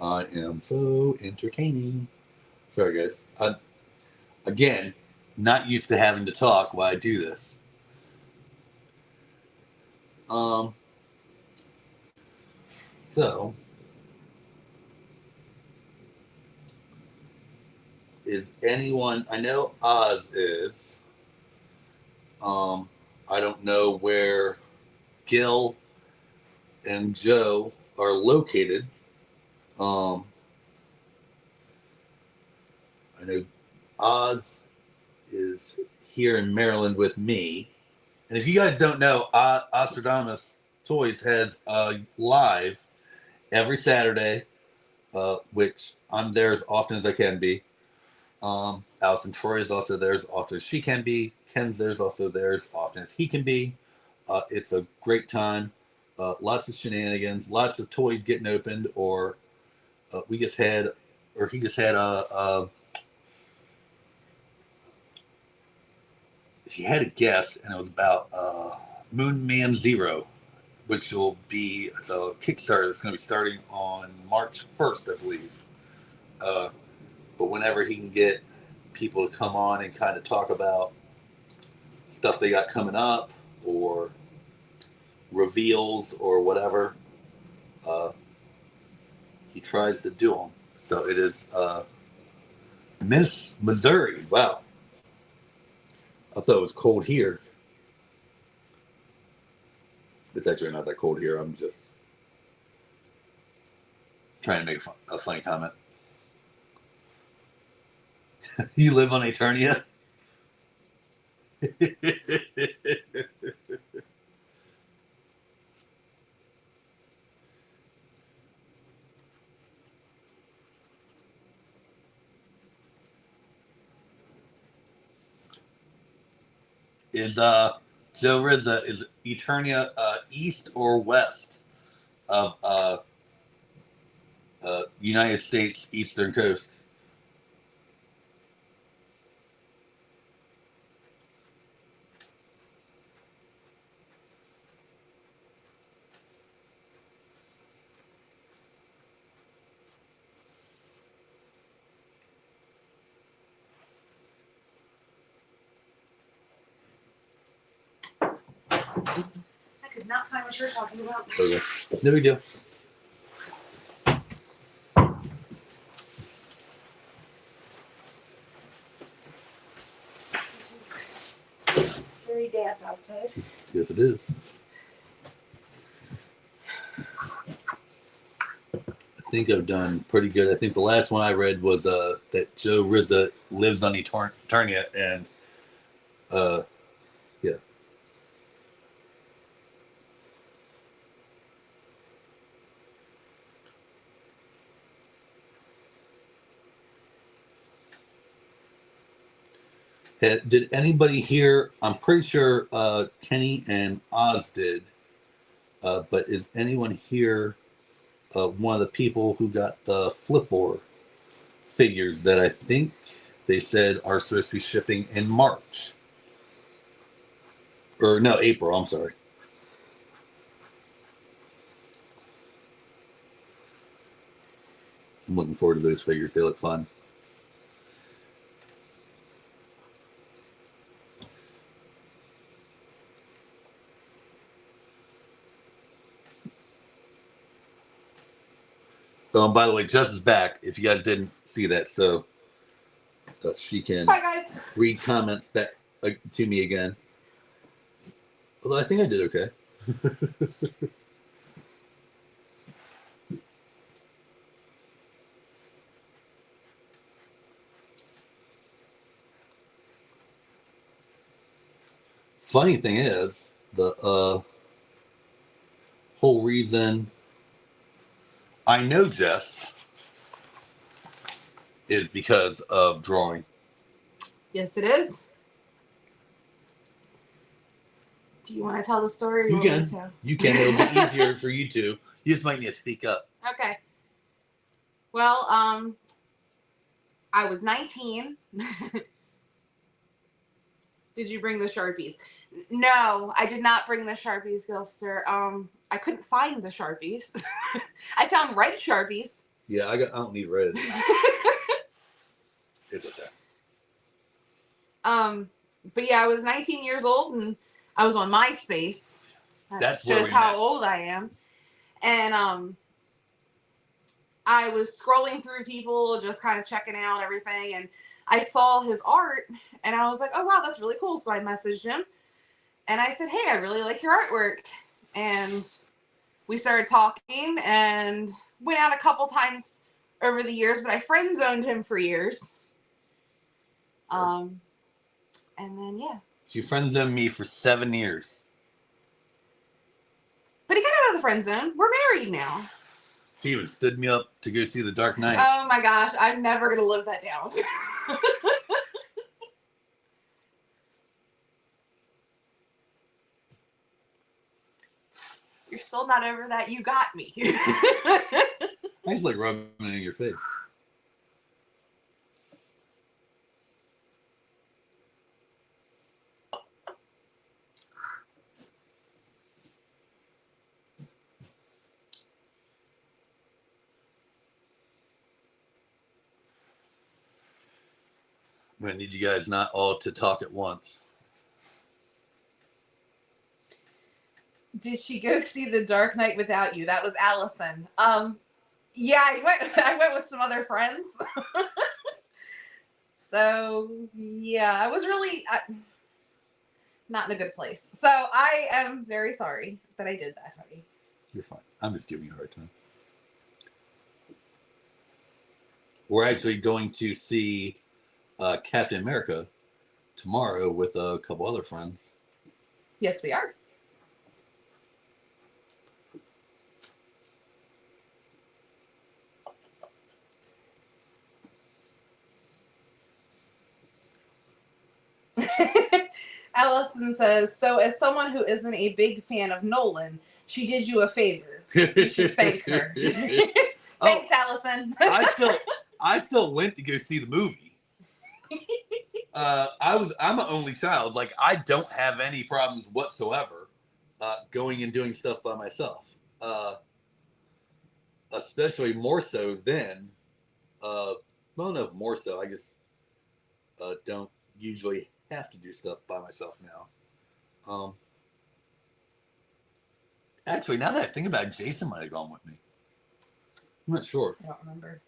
I am so entertaining. Sorry, guys. Again, not used to having to talk while I do this. So, is anyone? I know Oz is. I don't know where Gil and Joe are located. I know Oz is here in Maryland with me. And if you guys don't know, Ostradamus Toys has live every Saturday, which I'm there as often as I can be. Allison Troy is also there as often as she can be. Ken's there's also there as often as he can be. It's a great time. Lots of shenanigans, lots of toys getting opened, or he just had he had a guest, and it was about Moon Man Zero, which will be the Kickstarter that's going to be starting on March 1st, I believe. But whenever he can get people to come on and kind of talk about stuff they got coming up or reveals or whatever, he tries to do them. So it is Miss Missouri. Wow. I thought it was cold here. It's actually not that cold here. I'm just trying to make a funny comment. You live on Eternia? Is Joe Rizza, is Eternia east or west of United States eastern coast? I could not find what you were talking about. Okay. No big deal. Very damp outside. Yes, it is. think I've done pretty good. I think the last one I read was that Joe Rizza lives on Eternia, and yeah. Did anybody hear? I'm pretty sure Kenny and Oz did. But is anyone here one of the people who got the Flipboard figures that I think they said are supposed to be shipping in March? Or no, April, I'm sorry. I'm looking forward to those figures. They look fun. By the way, Jess is back. If you guys didn't see that, so she can Bye, guys. read comments back to me again. Although I think I did okay. Funny thing is, the whole reason I know Jess is because of drawing. Yes, it is. Do you want to tell the story? Or You want me can. to? You can. It'll be easier for you two. You just might need to speak up. Okay. Well, I was 19. Did you bring the Sharpies? No, I did not bring the Sharpies, Gilster. I couldn't find the Sharpies. I found red Sharpies. Yeah, I don't need red. It's okay. But yeah, I was 19 years old and I was on MySpace. That's where shows we how met. old I am. And I was scrolling through people, just kind of checking out everything, and I saw his art, and I was like, "Oh wow, that's really cool." So I messaged him, and I said, "Hey, I really like your artwork," and we started talking, and went out a couple times over the years, but I friend zoned him for years. And then yeah. She friend zoned me for 7 years. But he got out of the friend zone. We're married now. She even stood me up to go see The Dark Knight. Oh my gosh, I'm never gonna live that down. You're still not over that. You got me. I just like rubbing it in your face. I'm going to need you guys not all to talk at once. Did she go see The Dark Knight without you? That was Allison. Yeah, I went with some other friends. So yeah, I was really not in a good place. So I am very sorry that I did that, honey. You're fine. I'm just giving you a hard time. We're actually going to see Captain America tomorrow with a couple other friends. Yes, we are. Allison says, so as someone who isn't a big fan of Nolan, she did you a favor. You should thank her. Thanks, Allison. I still went to go see the movie. I'm an only child. Like, I don't have any problems whatsoever going and doing stuff by myself. Especially more so than well, no, more so. I just don't usually have to do stuff by myself now. Actually, now that I think about it, Jason might have gone with me. I'm not sure. I don't remember.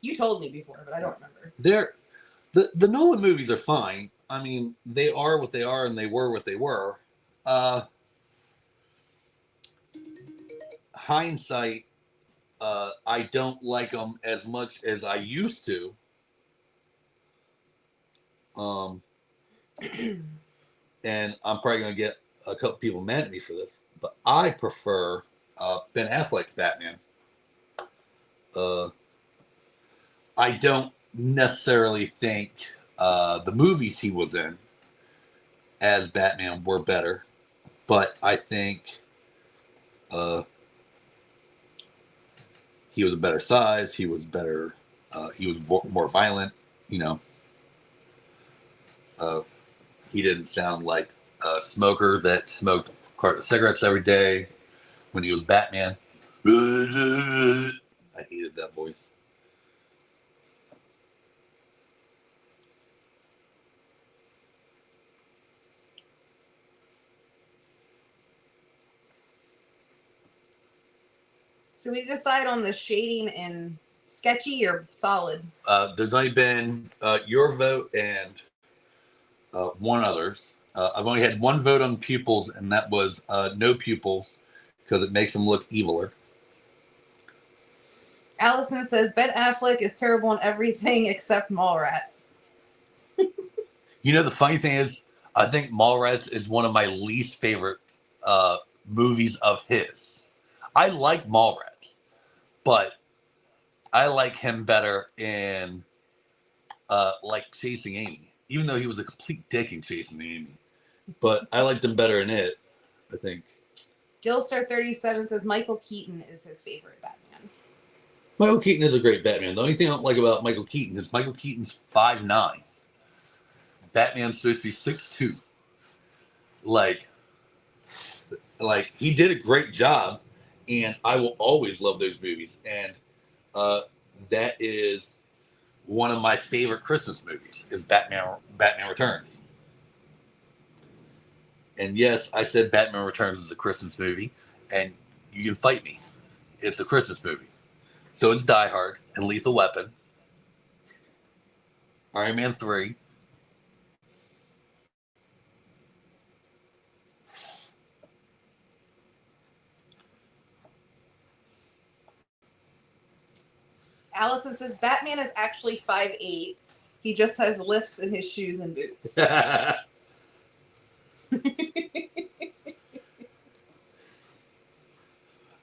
You told me before, but I don't remember. The Nolan movies are fine. I mean, they are what they are, and they were what they were. hindsight, I don't like them as much as I used to. Um, and I'm probably going to get a couple people mad at me for this, but I prefer Ben Affleck's Batman. I don't necessarily think the movies he was in as Batman were better, but I think uh, he was a better size. He was better. He was more violent. You know, uh, he didn't sound like a smoker that smoked a carton of cigarettes every day when he was Batman. I hated that voice. So we decide on the shading in sketchy or solid. There's only been your vote and one others. I've only had one vote on pupils, and that was no pupils because it makes them look eviler. Allison says Ben Affleck is terrible in everything except Mallrats. You know, the funny thing is, I think Mallrats is one of my least favorite movies of his. I like Mallrats, but I like him better in like Chasing Amy, even though he was a complete dick in Chasing Amy. But I liked him better in it, I think. Gilstar37 says Michael Keaton is his favorite Batman. Michael Keaton is a great Batman. The only thing I don't like about Michael Keaton is Michael Keaton's 5'9". Batman's supposed to be 6'2". Like he did a great job, and I will always love those movies. And that is one of my favorite Christmas movies is Batman Returns. And yes, I said Batman Returns is a Christmas movie, and you can fight me. It's a Christmas movie. So it's Die Hard and Lethal Weapon, Iron Man 3. Allison says Batman is actually 5'8". He just has lifts in his shoes and boots.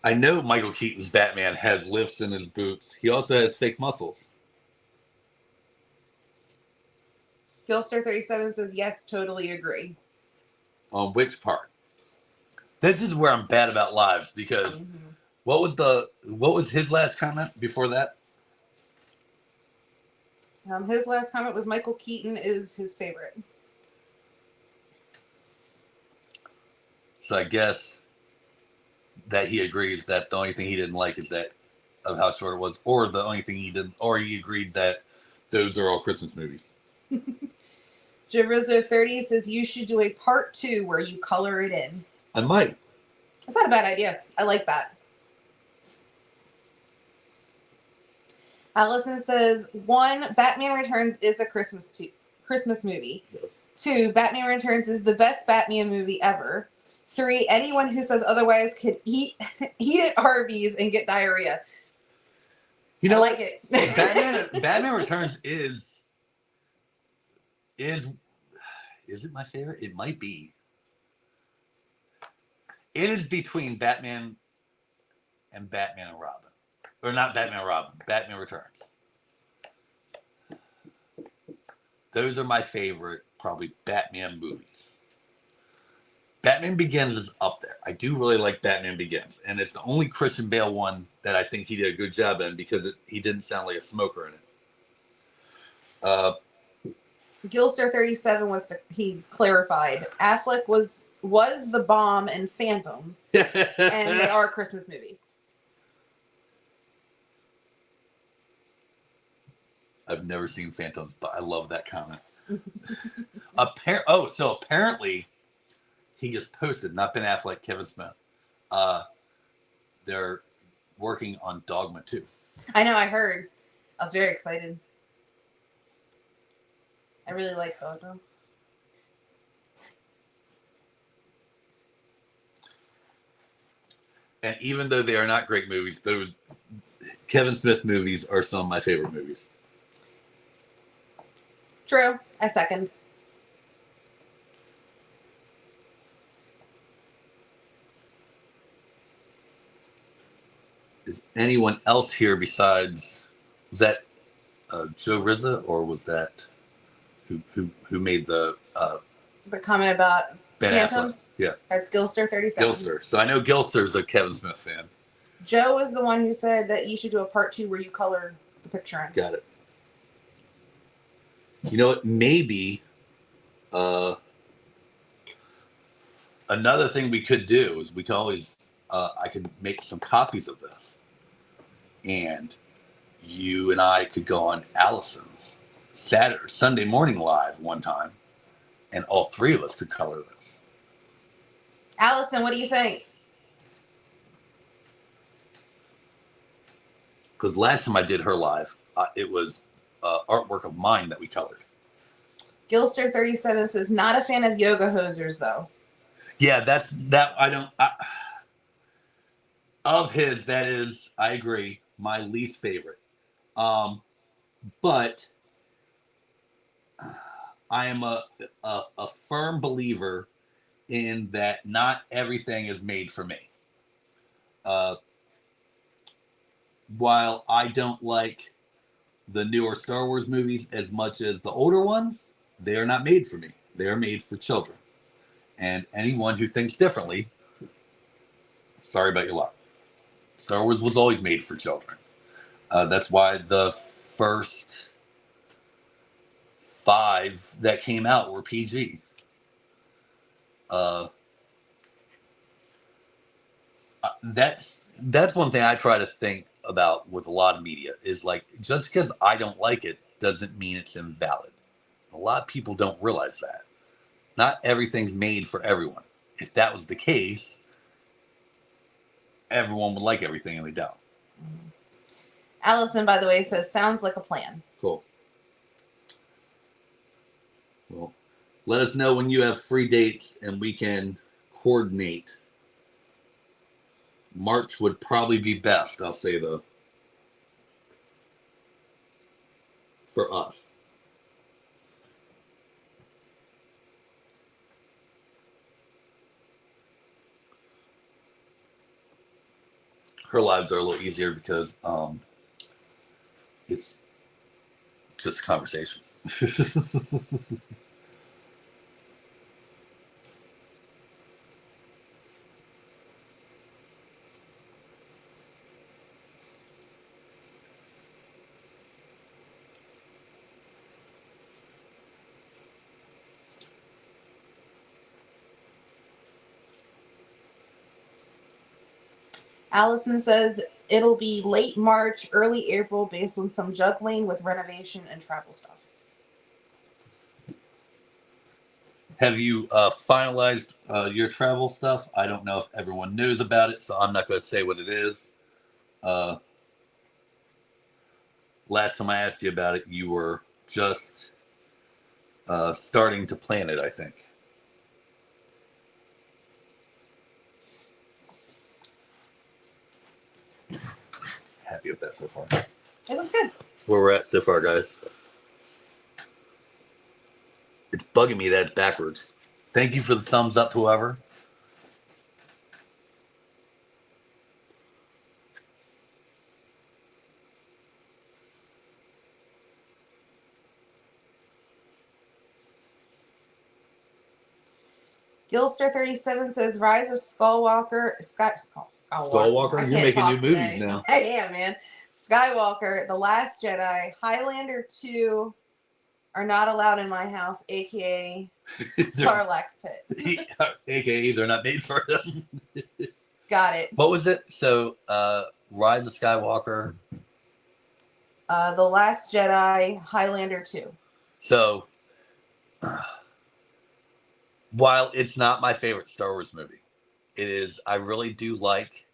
I know Michael Keaton's Batman has lifts in his boots. He also has fake muscles. Gilstar37 says yes, totally agree. On which part? This is where I'm bad about lives because what was his last comment before that? His last comment was Michael Keaton is his favorite. So I guess that he agrees that the only thing he didn't like is that of how short it was, or the only thing he didn't, or he agreed that those are all Christmas movies. Javrizzo30 says you should do a part 2 where you color it in. I might. That's not a bad idea. I like that. Allison says 1, Batman Returns is a Christmas movie. Yes. 2, Batman Returns is the best Batman movie ever. 3, anyone who says otherwise can eat at Arby's and get diarrhea. You know, I like it. Batman Returns is it my favorite? It might be. It is between Batman and Robin. Or not Batman and Robin. Batman Returns. Those are my favorite, probably, Batman movies. Batman Begins is up there. I do really like Batman Begins. And it's the only Christian Bale one that I think he did a good job in because he didn't sound like a smoker in it. Gilstar37 he clarified. Affleck was the bomb in Phantoms. And they are Christmas movies. I've never seen Phantoms, but I love that comment. So apparently he just posted, not Ben Affleck, Kevin Smith. They're working on Dogma 2. I know, I heard. I was very excited. I really like Dogma. And even though they are not great movies, those Kevin Smith movies are some of my favorite movies. True. I second. Is anyone else here besides, was that Joe Rizza, or was that who made the comment about Ben Phantoms? Affleck? Yeah, That's Gilster 37. Gilster. So I know Gilster's a Kevin Smith fan. Joe was the one who said that you should do a part 2 where you color the picture in. Got it. You know what? Maybe another thing we could do is we can always I could make some copies of this, and you and I could go on Allison's Sunday morning live one time, and all three of us could color this. Allison, what do you think? Because last time I did her live, it was artwork of mine that we colored. Gilster 37 says, not a fan of yoga hosers, though. Yeah, of his, that is, I agree, my least favorite. But I am a firm believer in that not everything is made for me. While I don't like the newer Star Wars movies as much as the older ones, they are not made for me. They are made for children. And anyone who thinks differently, sorry about your luck. Star Wars was always made for children. That's why the first 5 that came out were PG. That's one thing I try to think about with a lot of media is like, just because I don't like it doesn't mean it's invalid. A lot of people don't realize that. Not everything's made for everyone. If that was the case, everyone would like everything, and they don't. Allison, by the way, says, sounds like a plan. Cool. Well, let us know when you have free dates and we can coordinate. March would probably be best, I'll say, though, for us. Her lives are a little easier because it's just a conversation. Allison says it'll be late March, early April, based on some juggling with renovation and travel stuff. Have you finalized your travel stuff? I don't know if everyone knows about it, so I'm not going to say what it is. Last time I asked you about it, you were just starting to plan it, I think. Happy with that so far. It looks good. Where we're at so far, guys. It's bugging me that it's backwards. Thank you for the thumbs up, whoever. Gilster 37 says Rise of Skywalker. Skywalker? I You're can't making talk new movies today. now. I am, man. Skywalker, The Last Jedi, Highlander 2 are not allowed in my house, aka Sarlacc Pit. AKA they're not made for them. Got it. What was it? So, Rise of Skywalker. The Last Jedi, Highlander 2. So, while it's not my favorite Star Wars movie, it is. I really do like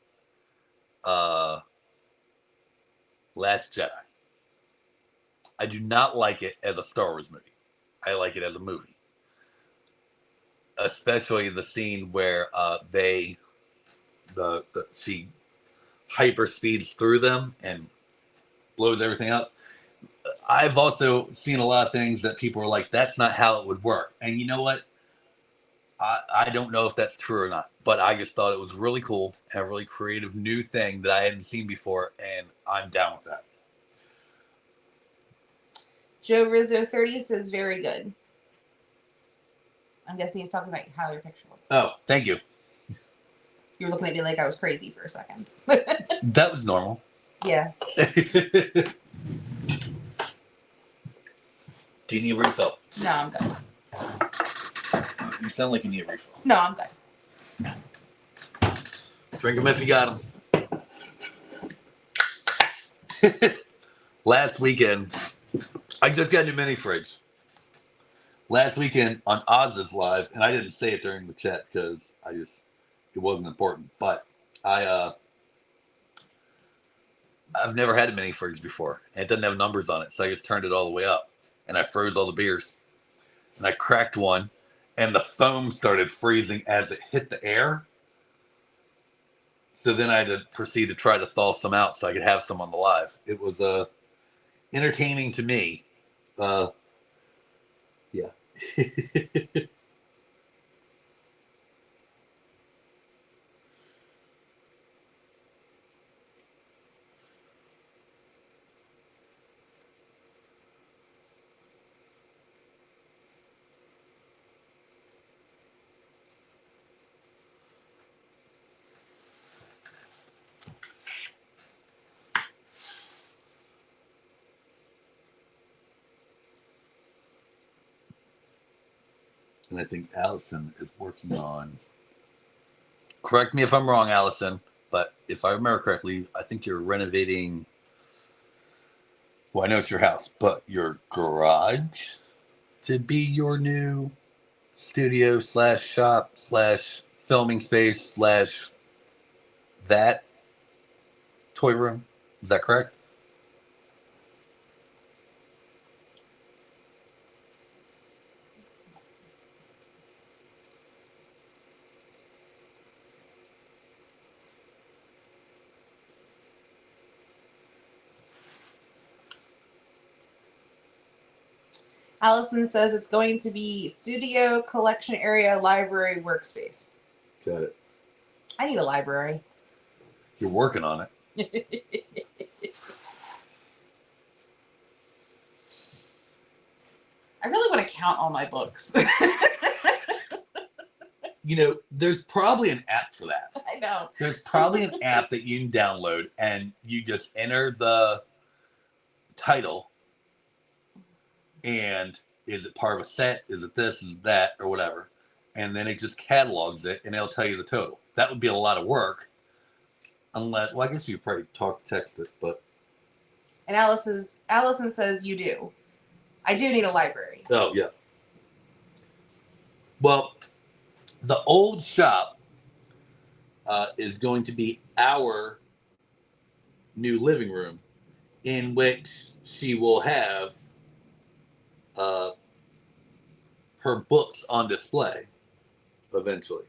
Last Jedi. I do not like it as a Star Wars movie. I like it as a movie. Especially the scene where they she hyper speeds through them and blows everything up. I've also seen a lot of things that people are like, that's not how it would work. And you know what? I don't know if that's true or not, but I just thought it was really cool and a really creative new thing that I hadn't seen before, and I'm down with that. Joe Rizzo 30 says very good. I'm guessing he's talking about how your picture looks. Oh, thank you. You were looking at me like I was crazy for a second. That was normal. Yeah. Do you need a refill? No, I'm good. You sound like you need a refill. No, I'm good. Drink them if you got them. Last weekend, I just got a new mini fridge. Last weekend on Oz's live, and I didn't say it during the chat because it wasn't important. But I've never had a mini fridge before, and it doesn't have numbers on it, so I just turned it all the way up, and I froze all the beers, and I cracked one, and the foam started freezing as it hit the air. So then I had to proceed to try to thaw some out so I could have some on the live. It was entertaining to me. Yeah. And I think Allison is working on, correct me if I'm wrong, Allison, but if I remember correctly, I think you're renovating, well, I know it's your house, but your garage to be your new studio / shop / filming space / that toy room. Is that correct? Allison says it's going to be studio, collection area, library, workspace. Got it. I need a library. You're working on it. I really want to count all my books. You know, there's probably an app for that. I know. There's probably an app that you can download and you just enter the title and is it part of a set? Is it this? Is it that? Or whatever. And then it just catalogs it and it'll tell you the total. That would be a lot of work. Unless, well, I guess you could probably text it, but. And Allison says you do. I do need a library. Oh, yeah. Well, the old shop is going to be our new living room in which she will have her books on display eventually.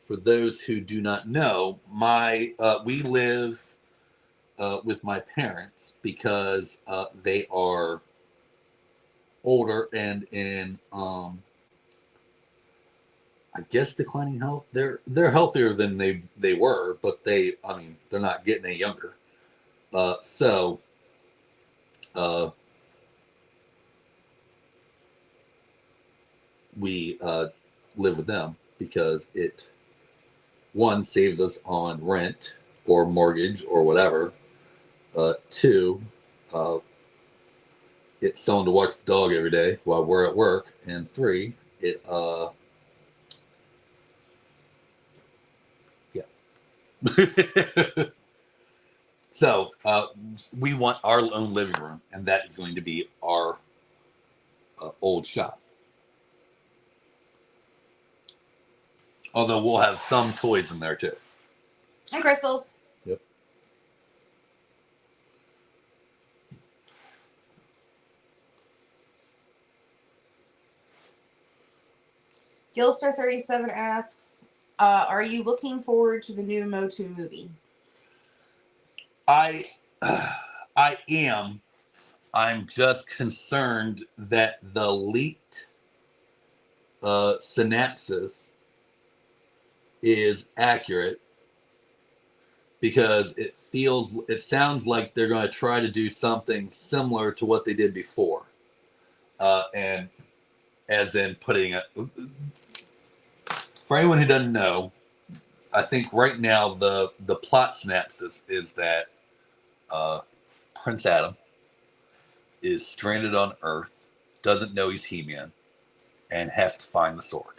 For those who do not know, we live with my parents because they are older and in I guess declining health. They're healthier than they were, but they're not getting any younger. So we live with them because it, one, saves us on rent or mortgage or whatever. Two, it's someone to watch the dog every day while we're at work. And three, it so we want our own living room, and that is going to be our old shop. Although we'll have some toys in there too. And crystals. Yep. Gilstar37 asks, are you looking forward to the new Motu movie? I am. I'm just concerned that the leaked synopsis is accurate, because it sounds like they're going to try to do something similar to what they did before, and as in putting it. For anyone who doesn't know, I think right now the plot synopsis is that Prince Adam is stranded on Earth, doesn't know he's He-Man, and has to find the sword.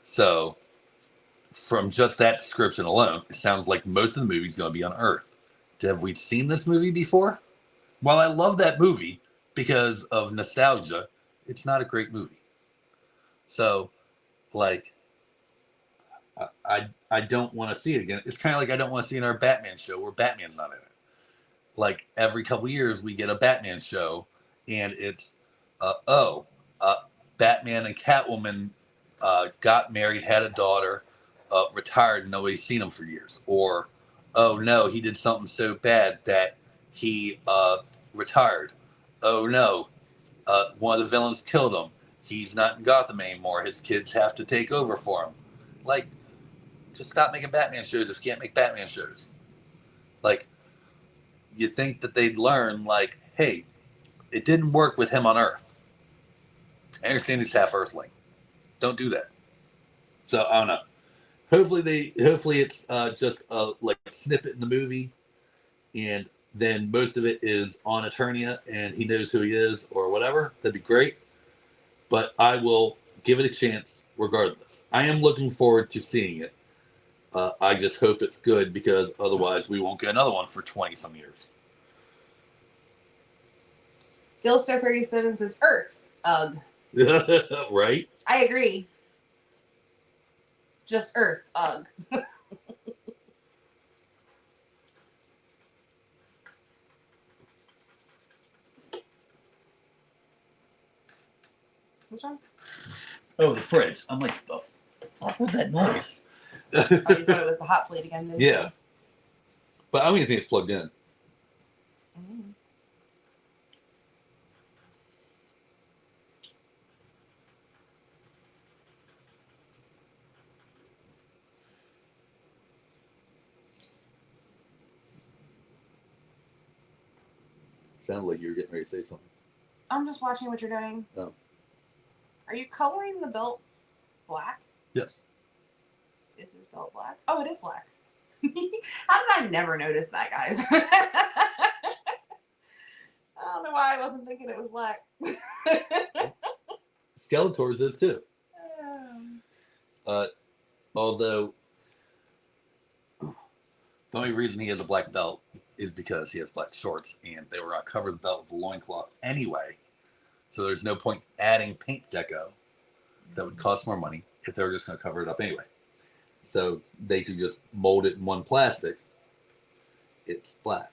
So from just that description alone, it sounds like most of the movie's going to be on Earth. Have we seen this movie before? While I love that movie because of nostalgia, it's not a great movie. So, like, I don't want to see it again. It's kind of like I don't want to see in our Batman show where Batman's not in it. Like, every couple years we get a Batman show, and it's, Batman and Catwoman got married, had a daughter, retired, and nobody's seen him for years. Or, oh no, he did something so bad that he retired. Oh no, one of the villains killed him. He's not in Gotham anymore. His kids have to take over for him. Like, just stop making Batman shows if you can't make Batman shows. Like, you think that they'd learn, like, hey, it didn't work with him on Earth. I understand he's half Earthling. Don't do that. So, I don't know. Hopefully it's just a snippet in the movie, and then most of it is on Eternia and he knows who he is or whatever. That'd be great. But I will give it a chance regardless. I am looking forward to seeing it. I just hope it's good, because otherwise we won't get another one for 20 some years. Gilstar37 says Earth. Ugh. Right? I agree. Just Earth. Ugh. What's wrong? Oh, the fridge. I'm like, the fuck was that noise? Oh, you thought it was the hot plate again, didn't Yeah. But I don't even think it's plugged in. Mm. Sounded like you were getting ready to say something. I'm just watching what you're doing. Oh. Are you coloring the belt black? Yes. Is this belt black? Oh, it is black. How did I never notice that, guys? I don't know why I wasn't thinking it was black. Skeletor's is too. Although the only reason he has a black belt is because he has black shorts, and they were going to cover the belt with a loincloth anyway. So there's no point adding paint deco that would cost more money if they were just going to cover it up anyway. So they could just mold it in one plastic. It's black.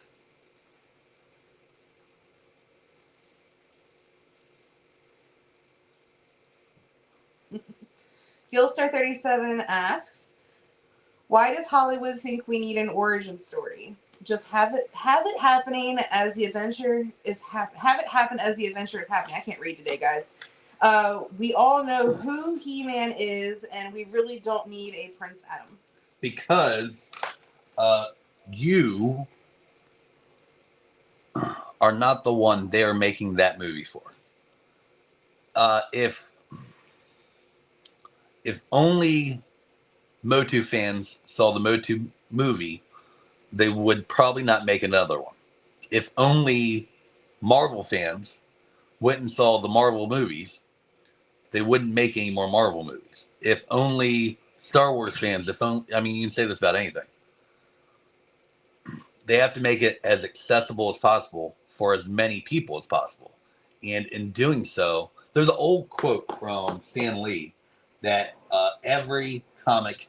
Gilstar37 asks, why does Hollywood think we need an origin story? Just have it happening as the adventure is have it happen as the adventure is happening. I can't read today, guys. We all know who He-Man is, and we really don't need a Prince Adam. Because you are not the one they're making that movie for. If only Motu fans saw the Motu movie, they would probably not make another one. If only Marvel fans went and saw the Marvel movies, they wouldn't make any more Marvel movies. If only Star Wars fans, you can say this about anything. They have to make it as accessible as possible for as many people as possible. And in doing so, there's an old quote from Stan Lee that every comic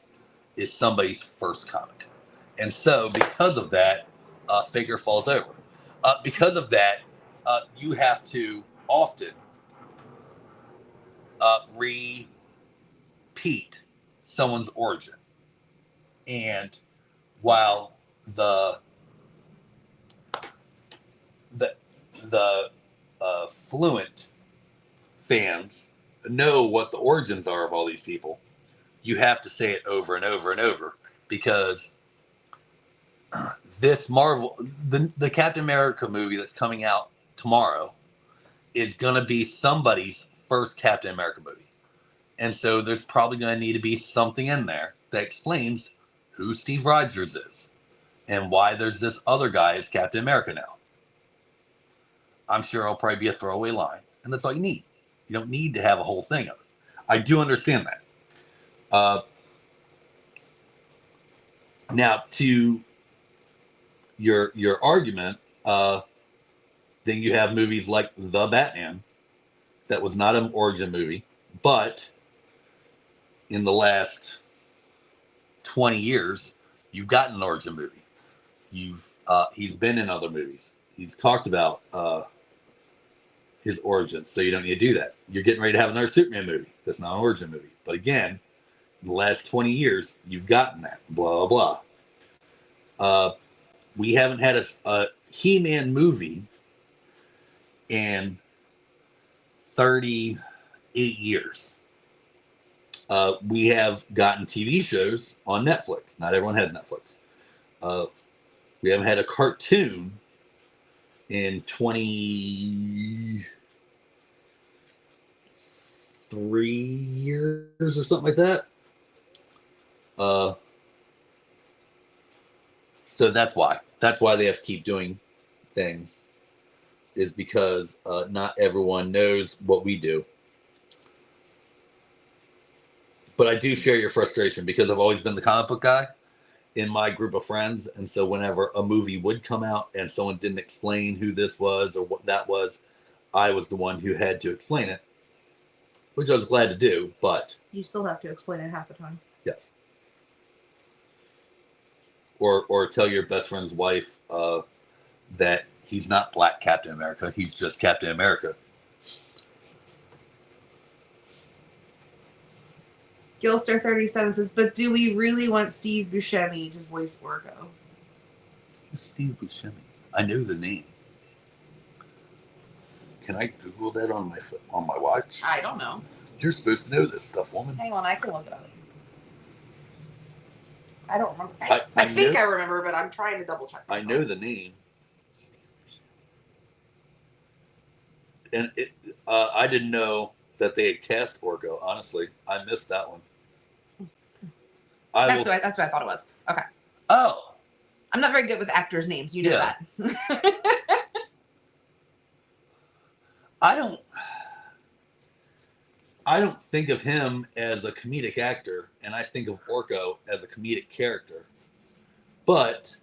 is somebody's first comic. And so, because of that, figure falls over. Because of that, you have to often repeat someone's origin. And while the the fluent fans know what the origins are of all these people, you have to say it over and over and over because this Marvel, the Captain America movie that's coming out tomorrow is going to be somebody's first Captain America movie. And so there's probably going to need to be something in there that explains who Steve Rogers is and why there's this other guy as Captain America now. I'm sure it'll probably be a throwaway line, and that's all you need. You don't need to have a whole thing of it. I do understand that. Now, to your argument, then you have movies like The Batman, that was not an origin movie, but in the last 20 years, you've gotten an origin movie. He's been in other movies. He's talked about his origins, so you don't need to do that. You're getting ready to have another Superman movie. That's not an origin movie. But again, in the last 20 years, you've gotten that. Blah, blah. We haven't had a He-Man movie in 38 years. We have gotten TV shows on Netflix. Not everyone has Netflix. We haven't had a cartoon in 23 years or something like that. So that's why. That's why they have to keep doing things, is because not everyone knows what we do. But I do share your frustration because I've always been the comic book guy in my group of friends. And so whenever a movie would come out and someone didn't explain who this was or what that was, I was the one who had to explain it, which I was glad to do, but... You still have to explain it half the time. Yes. Or tell your best friend's wife that he's not Black Captain America, he's just Captain America. Gilster37 says, but do we really want Steve Buscemi to voice Orko? Steve Buscemi. I know the name. Can I Google that on my watch? I don't know. You're supposed to know this stuff, woman. Hang on, I can look it up. I don't remember. I think know, I remember, but I'm trying to double check. I know the name. And I didn't know that they had cast Orko, honestly. I missed that one. That's what I thought it was. Okay. Oh. I'm not very good with actors' names. You know that. I don't think of him as a comedic actor, and I think of Orko as a comedic character. But,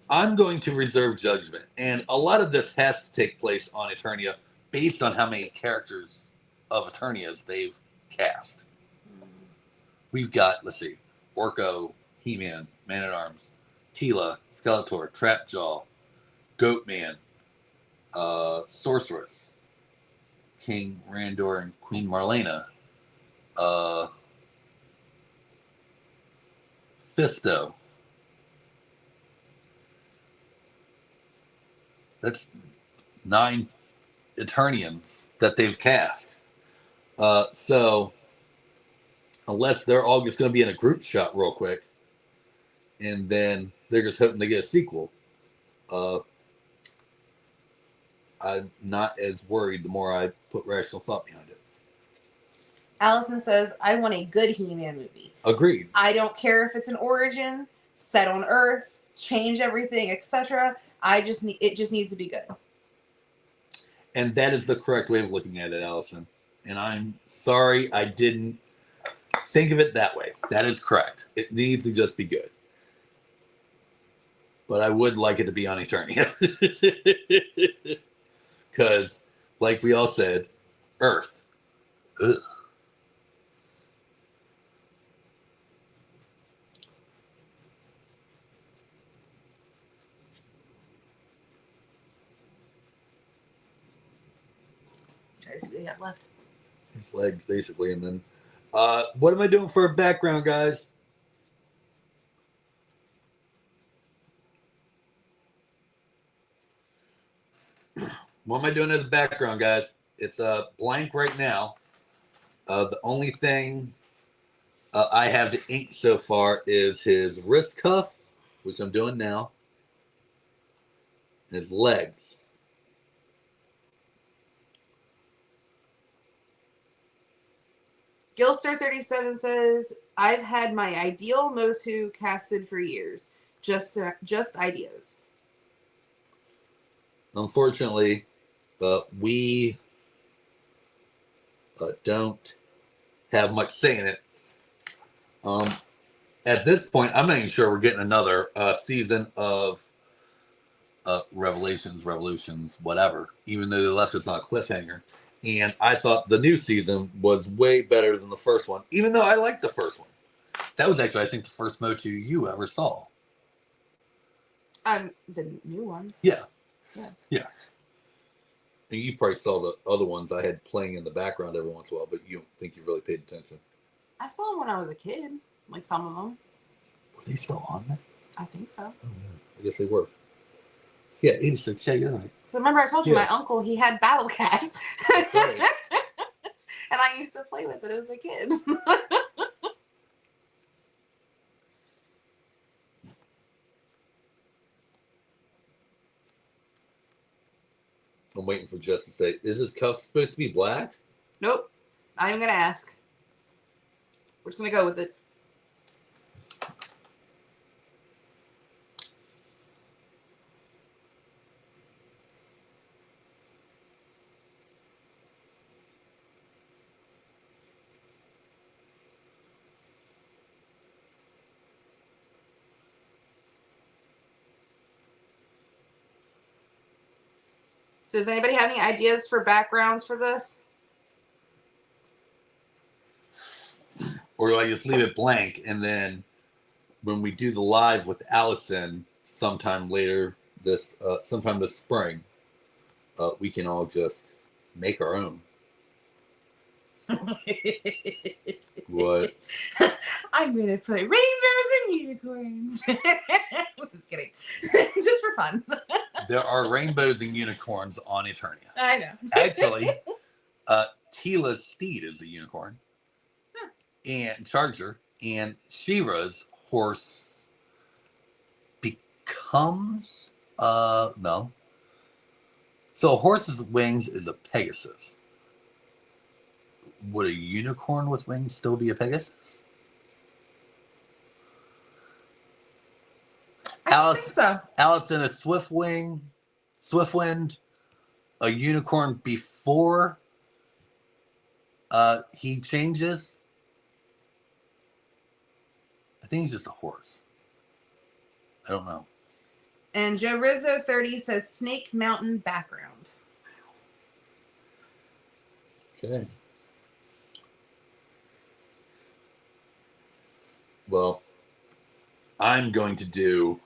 I'm going to reserve judgment. And a lot of this has to take place on Eternia based on how many characters of Eternias they've cast. We've got, let's see, Orko, He-Man, Man-at-Arms, Teela, Skeletor, Trapjaw, Goatman, Sorceress, King Randor, and Queen Marlena, Fisto. That's 9 Eternians that they've cast. So, unless they're all just going to be in a group shot real quick, and then they're just hoping to get a sequel, I'm not as worried the more I put rational thought behind it. Allison says, I want a good He-Man movie. Agreed. I don't care if it's an origin, set on Earth, change everything, etc. It just needs to be good. And that is the correct way of looking at it, Allison. And I'm sorry I didn't think of it that way. That is correct. It needs to just be good. But I would like it to be on Eternia. Because, like we all said, Earth. Ugh. Try to see what we got left. His legs, basically. And then, what am I doing for a background, guys? What am I doing as a background, guys? It's blank right now. The only thing I have to ink so far is his wrist cuff, which I'm doing now. His legs. Gilster37 says, I've had my ideal Motu casted for years. Just ideas. Unfortunately, we don't have much say in it. At this point, I'm not even sure we're getting another season of Revolutions, whatever, even though they left us on a cliffhanger. And I thought the new season was way better than the first one, even though I liked the first one. That was actually, I think, the first Motu you ever saw. The new ones. Yeah. Yeah. And you probably saw the other ones I had playing in the background every once in a while, but you don't think you really paid attention. I saw them when I was a kid, like some of them. Were they still on there? I think so. Oh, yeah. I guess they were. Yeah, 86. Yeah, you're right. So remember I told you Yeah. my uncle, he had Battle Cat. Right. And I used to play with it as a kid. I'm waiting for Jess to say, is this cuff supposed to be black? Nope. Not even going to ask. We're just going to go with it. So does anybody have any ideas for backgrounds for this? Or do I just leave it blank and then when we do the live with Allison sometime later sometime this spring, we can all just make our own. What? I'm going to play rainbows and unicorns. I'm just kidding. Just for fun. There are rainbows and unicorns on Eternia. I know. Actually, Tila's steed is a unicorn. Huh. And Charger. And She-Ra's horse becomes no. So a horse's wings is a Pegasus. Would a unicorn with wings still be a Pegasus? I think so. Allison, a Swiftwind, a unicorn before he changes. I think he's just a horse. I don't know. And Joe Rizzo 30 says Snake Mountain background. Okay. Well, I'm going to do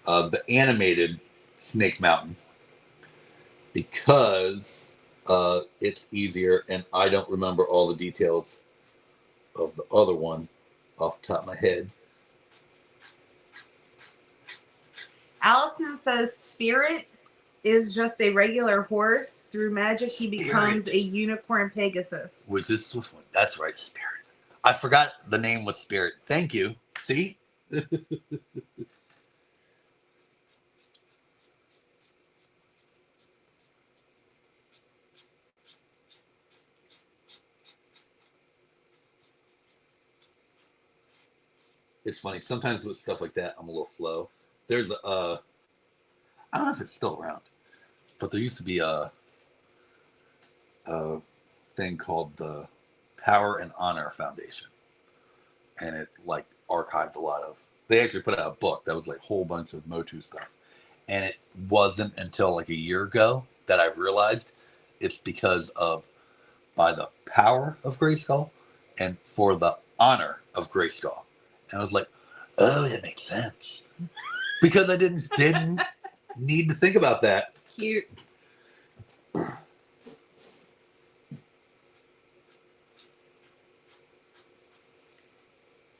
the animated Snake Mountain because it's easier and I don't remember all the details of the other one off the top of my head. Allison says Spirit is just a regular horse. Through magic, he becomes Spirit. a unicorn Pegasus. Which is Swiftwind. That's right, Spirit. I forgot the name was Spirit. Thank you. See? It's funny. Sometimes with stuff like that, I'm a little slow. There's I don't know if it's still around, but there used to be a thing called the Power and Honor Foundation, and it like archived a lot of. They actually put out a book that was like a whole bunch of Motu stuff, and it wasn't until like a year ago that I realized it's because of by the power of Grayskull and for the honor of Grayskull. And I was like, oh, that makes sense. Because I didn't need to think about that. Cute.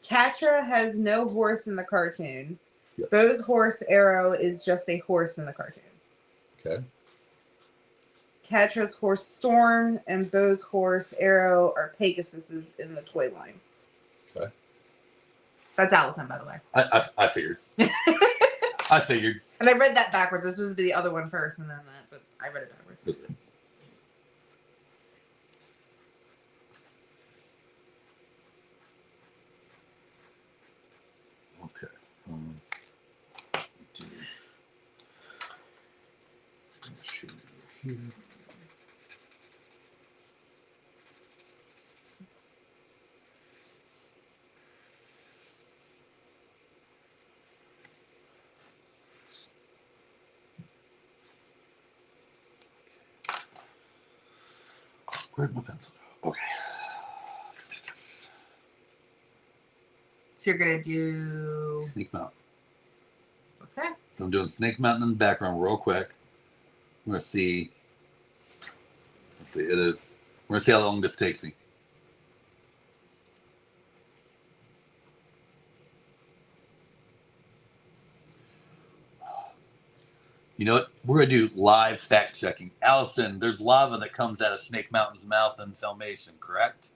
Catra has no horse in the cartoon. Yep. Bo's horse Arrow is just a horse in the cartoon. Okay. Catra's horse Storm and Bo's horse Arrow are Pegasuses in the toy line. Okay. That's Allison, by the way. I figured. I figured. And I read that backwards. It was supposed to be the other one first and then that, but I read it backwards. Okay. Here. Where'd my pencil go? Okay. So you're going to do... Snake Mountain. Okay. So I'm doing Snake Mountain in the background real quick. We're going to see. Let's see. It is. We're going to see how long this takes me. You know what? We're going to do live fact checking. Allison, there's lava that comes out of Snake Mountain's mouth in Filmation, correct?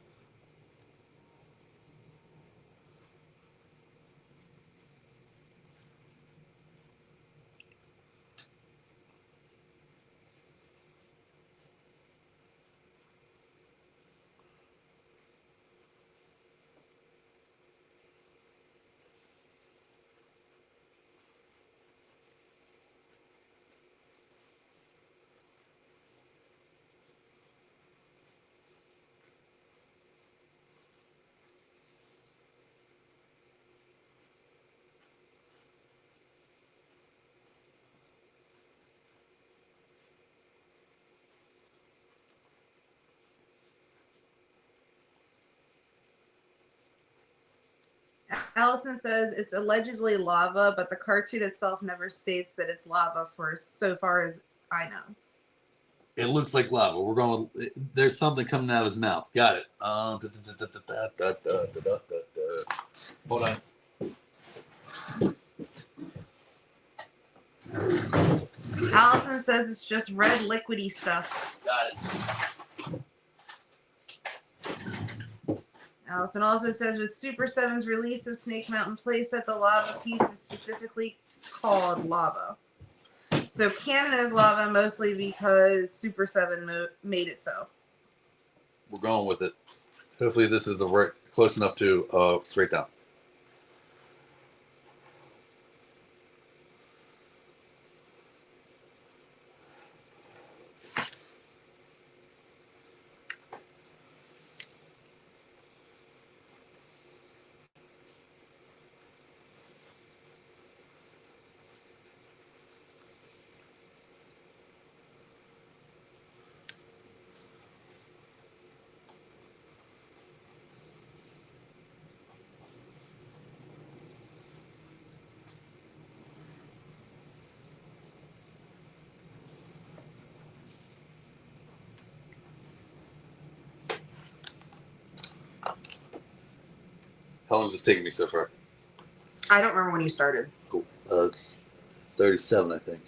Allison says it's allegedly lava, but the cartoon itself never states that it's lava for so far as I know. It looks like lava. We're going. There's something coming out of his mouth. Got it. Hold on. Allison says it's just red liquidy stuff. Got it. Allison also says with Super 7's release of Snake Mountain playset, the lava piece is specifically called lava. So canon is lava mostly because Super 7 made it so. We're going with it. Hopefully this is close enough to straight down. How long is this taking me so far? I don't remember when you started. Cool. It's 37, I think.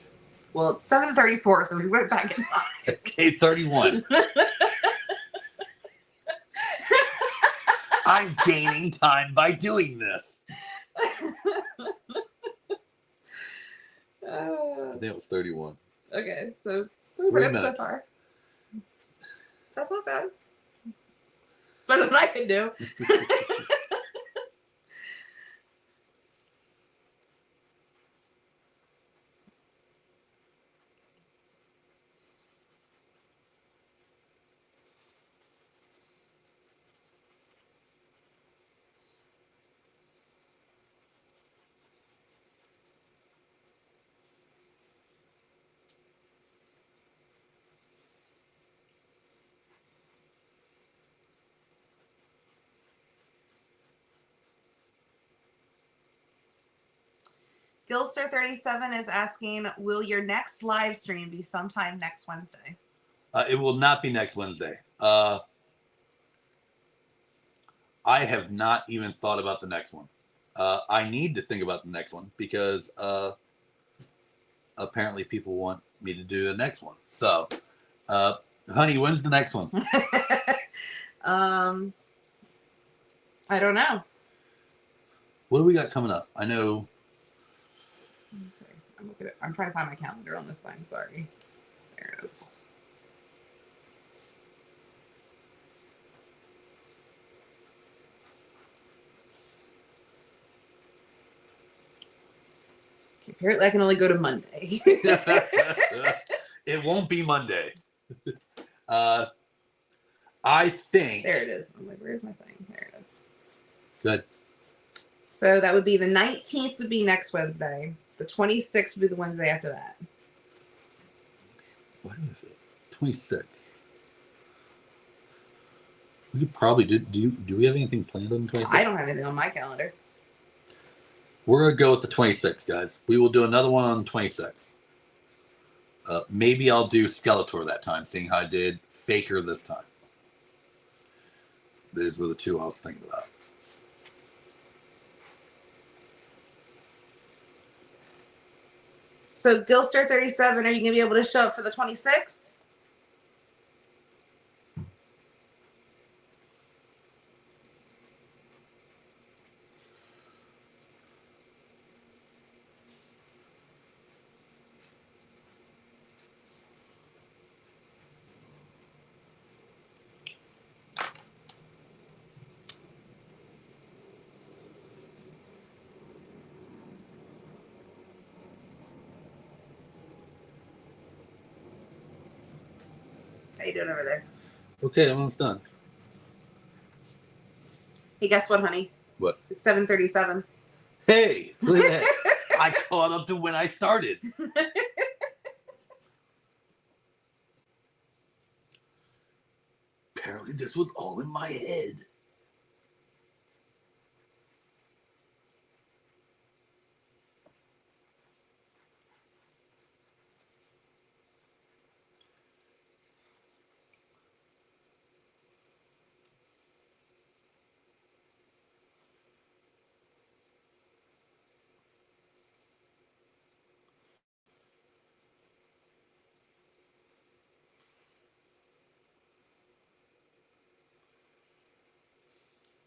Well, it's 7:34, so we went back in time. Okay, 31. I'm gaining time by doing this. I think it was 31. Okay, so 3 minutes so far. That's not bad. Better than I can do. Gilster37 is asking, will your next live stream be sometime next Wednesday? It will not be next Wednesday. I have not even thought about the next one. I need to think about the next one because apparently people want me to do the next one. So, honey, when's the next one? I don't know. What do we got coming up? I know. Let me see. I'm trying to find my calendar on this thing. Sorry. There it is. Okay, apparently I can only go to Monday. It won't be Monday. I think. There it is. I'm like, where's my thing? There it is. Good. So that would be the 19th would be next Wednesday. The 26th would be the Wednesday after that. What is it? 26. We could probably do we have anything planned on the 26th? I don't have anything on my calendar. We're gonna go with the 26th, guys. We will do another one on the 26th. Maybe I'll do Skeletor that time, seeing how I did Faker this time. These were the two I was thinking about. So Gilster 37, are you gonna be able to show up for the 26th? How you doing over there? Okay, I'm almost done. Hey, guess what, honey? What? It's 7:37. Hey, look at that. I caught up to when I started. Apparently this was all in my head.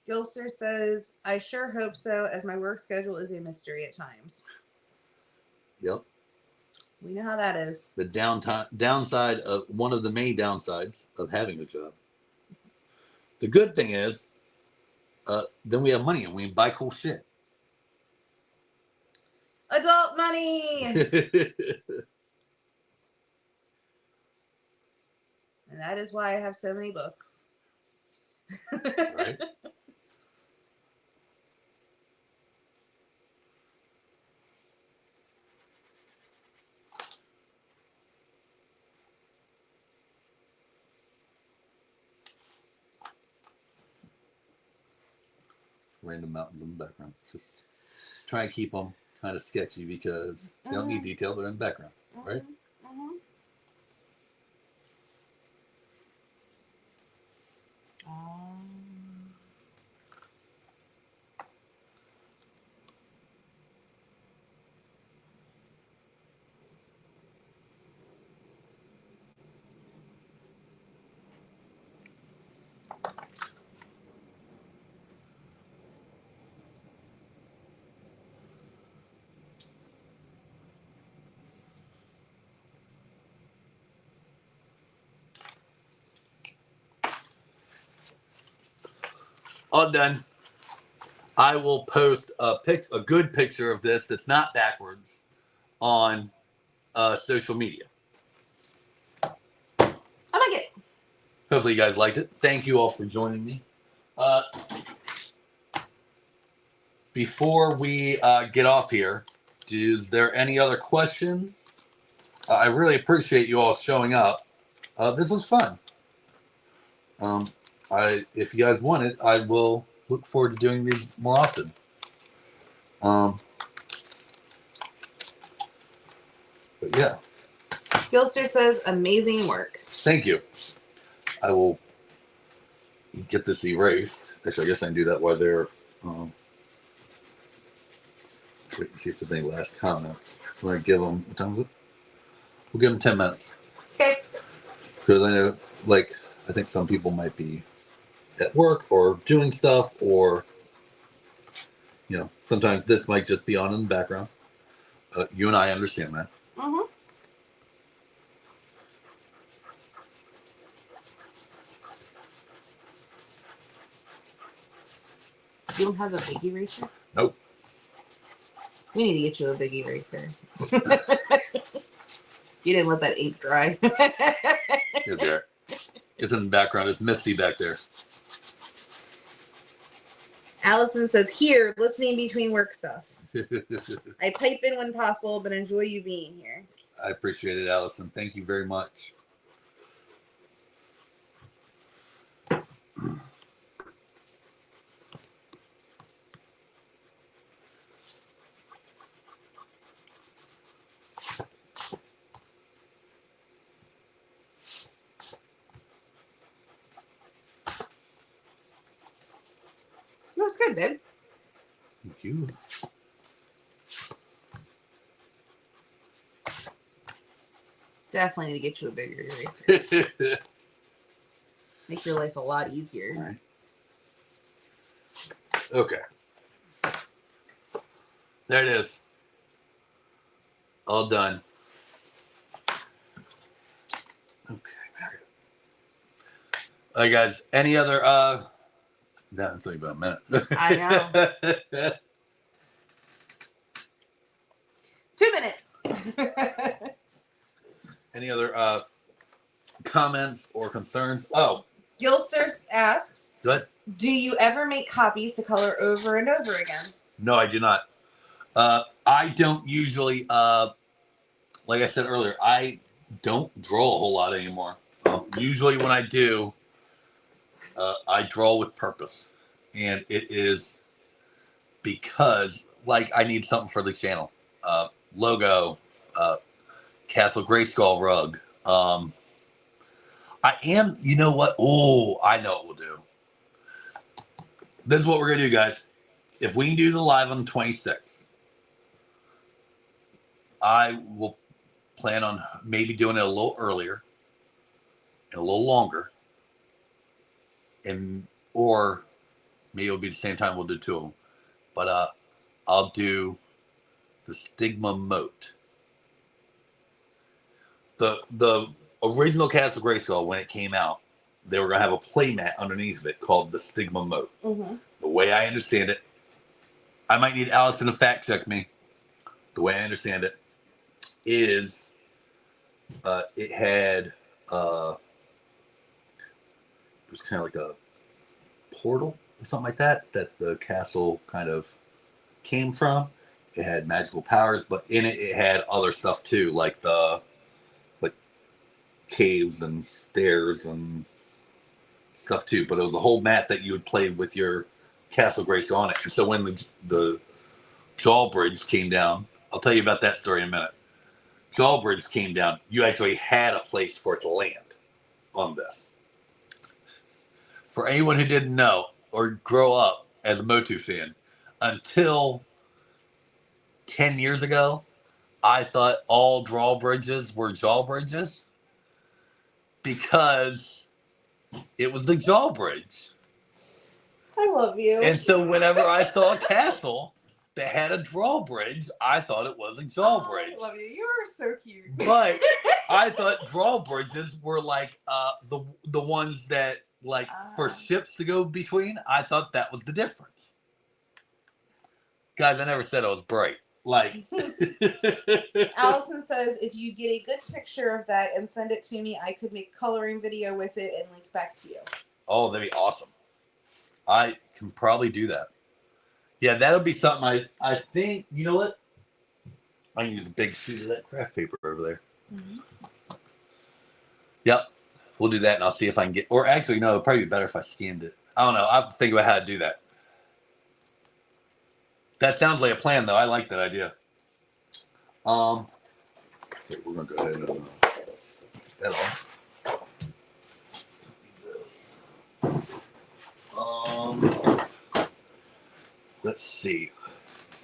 Gilster says, I sure hope so, as my work schedule is a mystery at times. Yep. We know how that is. The downside of one of the main downsides of having a job. The good thing is, then we have money and we can buy cool shit. Adult money! And that is why I have so many books. Right? Random mountains in the background. Just try and keep them kind of sketchy because they don't need detail. They're in the background, right? Mm-hmm. All done. I will post a good picture of this that's not backwards on social media. I like it. Hopefully you guys liked it. Thank you all for joining me. Before we get off here, is there any other questions? I really appreciate you all showing up. This was fun. If you guys want it, I will look forward to doing these more often. But yeah. Gilster says, amazing work. Thank you. I will get this erased. Actually, I guess I can do that while they're. Wait and see if there's any last comments. I'm gonna give them. What time is it? We'll give them 10 minutes. Okay. Because I know, like, I think some people might be at work or doing stuff, or sometimes this might just be on in the background. You and I understand that. Mm-hmm. You don't have a big eraser? Nope. We need to get you a big eraser. You didn't let that ink dry. It's there. It's in the background. It's misty back there. Allison says, here, listening between work stuff. I pipe in when possible, but enjoy you being here. I appreciate it, Allison. Thank you very much. Looks good, babe. Thank you. Definitely need to get you a bigger eraser. Make your life a lot easier. All right. Okay. There it is. All done. Okay. All right, guys. Any other that's only about a minute. I know. 2 minutes. Any other comments or concerns? Oh, Gilster asks, good. do you ever make copies to color over and over again? No, I do not. I don't usually, like I said earlier, I don't draw a whole lot anymore. Usually when I do, I draw with purpose. And it is because, like, I need something for the channel. Logo, Castle Grayskull rug. I am, you know what? Oh, I know what we'll do. This is what we're going to do, guys. If we can do the live on the 26th, I will plan on maybe doing it a little earlier and a little longer. Or maybe it'll be the same time we'll do 2 of them. But I'll do the Stigma Moat. The original Castle Grayskull, when it came out, they were going to have a play mat underneath of it called the Stigma Moat. Mm-hmm. The way I understand it, I might need Allison to fact check me. The way I understand it is it had, it was kind of like a portal or something like that the castle kind of came from. It had magical powers, but in it, it had other stuff too, like caves and stairs and stuff too. But it was a whole mat that you would play with your Castle Grayskull on it. And so when the drawbridge came down, I'll tell you about that story in a minute. Drawbridge came down, you actually had a place for it to land on this. For anyone who didn't know or grow up as a Motu fan, until 10 years ago, I thought all drawbridges were jawbridges because it was the jawbridge. I love you. And so whenever I saw a castle that had a drawbridge, I thought it was a jawbridge. I love you. You are so cute. But I thought drawbridges were like the ones that for ships to go between. I thought that was the difference. Guys, I never said I was bright. Allison says, if you get a good picture of that and send it to me, I could make coloring video with it and link back to you. Oh, that'd be awesome. I can probably do that. Yeah, that'll be something I think, you know what? I can use a big sheet of that craft paper over there. Mm-hmm. Yep. We'll do that and I'll see if I can get, or actually, no, it'd probably be better if I scanned it. I don't know. I'll have to think about how to do that. That sounds like a plan, though. I like that idea. Okay, we're going to go ahead and get that off. Let's see.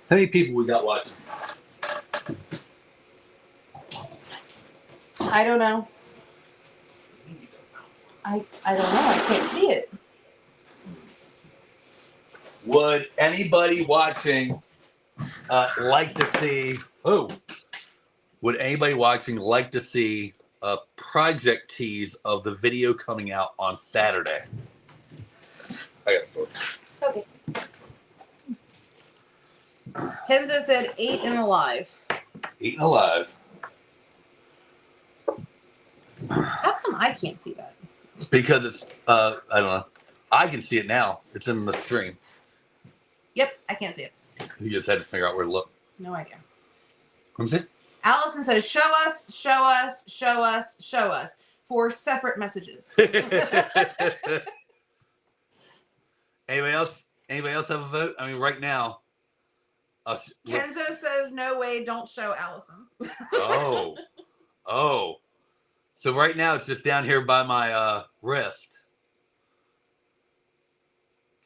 How many people we got watching? I don't know. I don't know. I can't see it. Would anybody watching like to see? Oh, would anybody watching like to see a project tease of the video coming out on Saturday? I got four. Okay. Kenzo said 8 and alive. 8 and alive. How come I can't see that? Because it's I don't know. I can see it now. It's in the stream. Yep, I can't see it. You just had to figure out where to look. No idea. What's it? Allison says, show us, show us, show us, show us. 4 separate messages. Anybody else? Anybody else have a vote? I mean, right now. Kenzo says, no way, don't show Allison. Oh. So right now it's just down here by my wrist.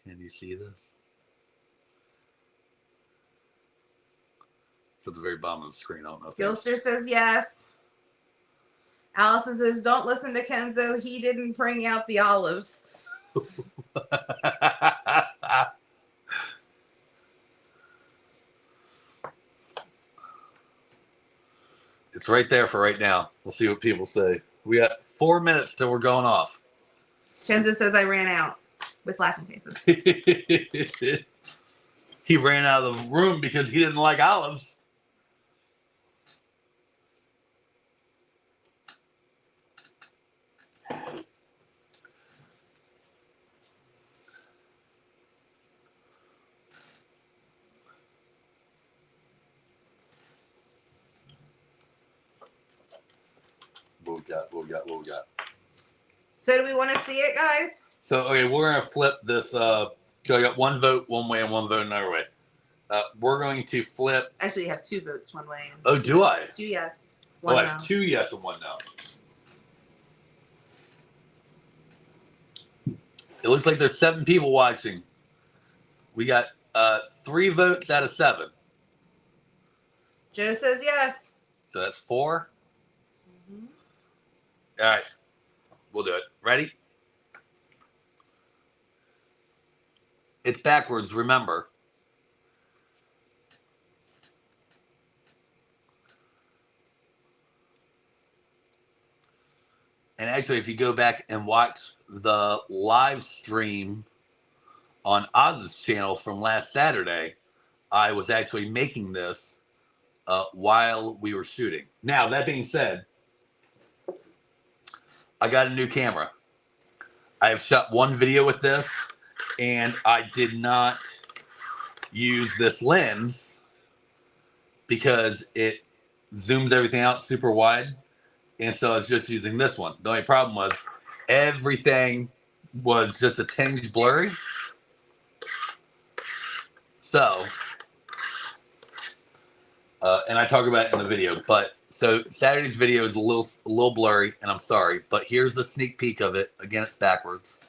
Can you see this? It's at the very bottom of the screen. I don't know. Gilster says yes. Allison says, don't listen to Kenzo. He didn't bring out the olives. It's right there for right now. We'll see what people say. We got 4 minutes till we're going off. Kenzo says I ran out with laughing faces. He ran out of the room because he didn't like olives. What we got? So do we want to see it, guys? So, okay, we're going to flip this. I got 1 vote one way and 1 vote another way. We're going to flip. Actually, you have 2 votes one way. And Oh, do I? 2 yes. 1 I no. have 2 yes and 1 no. It looks like there's 7 people watching. We got 3 votes out of 7. Joe says yes. So that's 4. All right. We'll do it. Ready? It's backwards, remember. And actually, if you go back and watch the live stream on Oz's channel from last Saturday, I was actually making this while we were shooting. Now, that being said, I got a new camera. I have shot 1 video with this, and I did not use this lens because it zooms everything out super wide. And so I was just using this one. The only problem was everything was just a tinge blurry. So, and I talk about it in the video, but so Saturday's video is a little blurry, and I'm sorry, but here's a sneak peek of it. Again, it's backwards,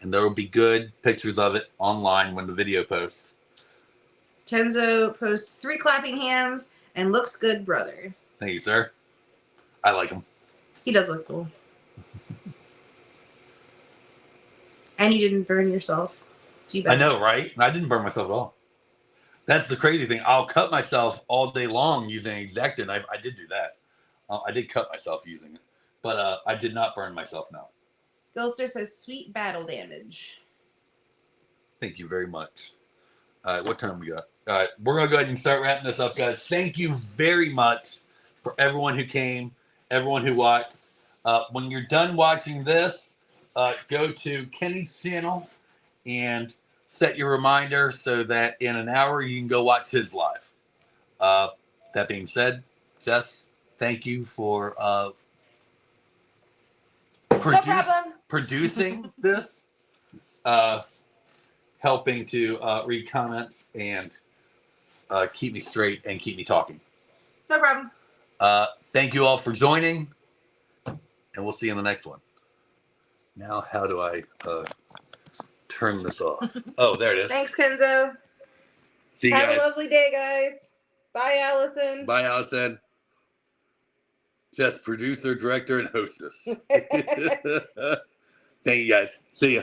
and there will be good pictures of it online when the video posts. Kenzo posts 3 clapping hands and looks good, brother. Thank you, sir. I like him. He does look cool. And you didn't burn yourself. Too bad. I know, right? I didn't burn myself at all. That's the crazy thing. I'll cut myself all day long using Exacta. I did do that. I did cut myself using it. But I did not burn myself, no. Gilster says, sweet battle damage. Thank you very much. All right, what time we got? All right, we're going to go ahead and start wrapping this up, guys. Thank you very much for everyone who came, everyone who watched. When you're done watching this, go to Kenny's channel and set your reminder so that in an hour you can go watch his live. That being said, Jess, thank you for producing this, helping to read comments and keep me straight and keep me talking. No problem. Thank you all for joining, and we'll see you in the next one. Now, how do I turn this off. Oh, there it is. Thanks, Kenzo. See you Have guys. a lovely day, guys. Bye, Allison. Bye, Allison. Just producer, director, and hostess. Thank you guys. See ya.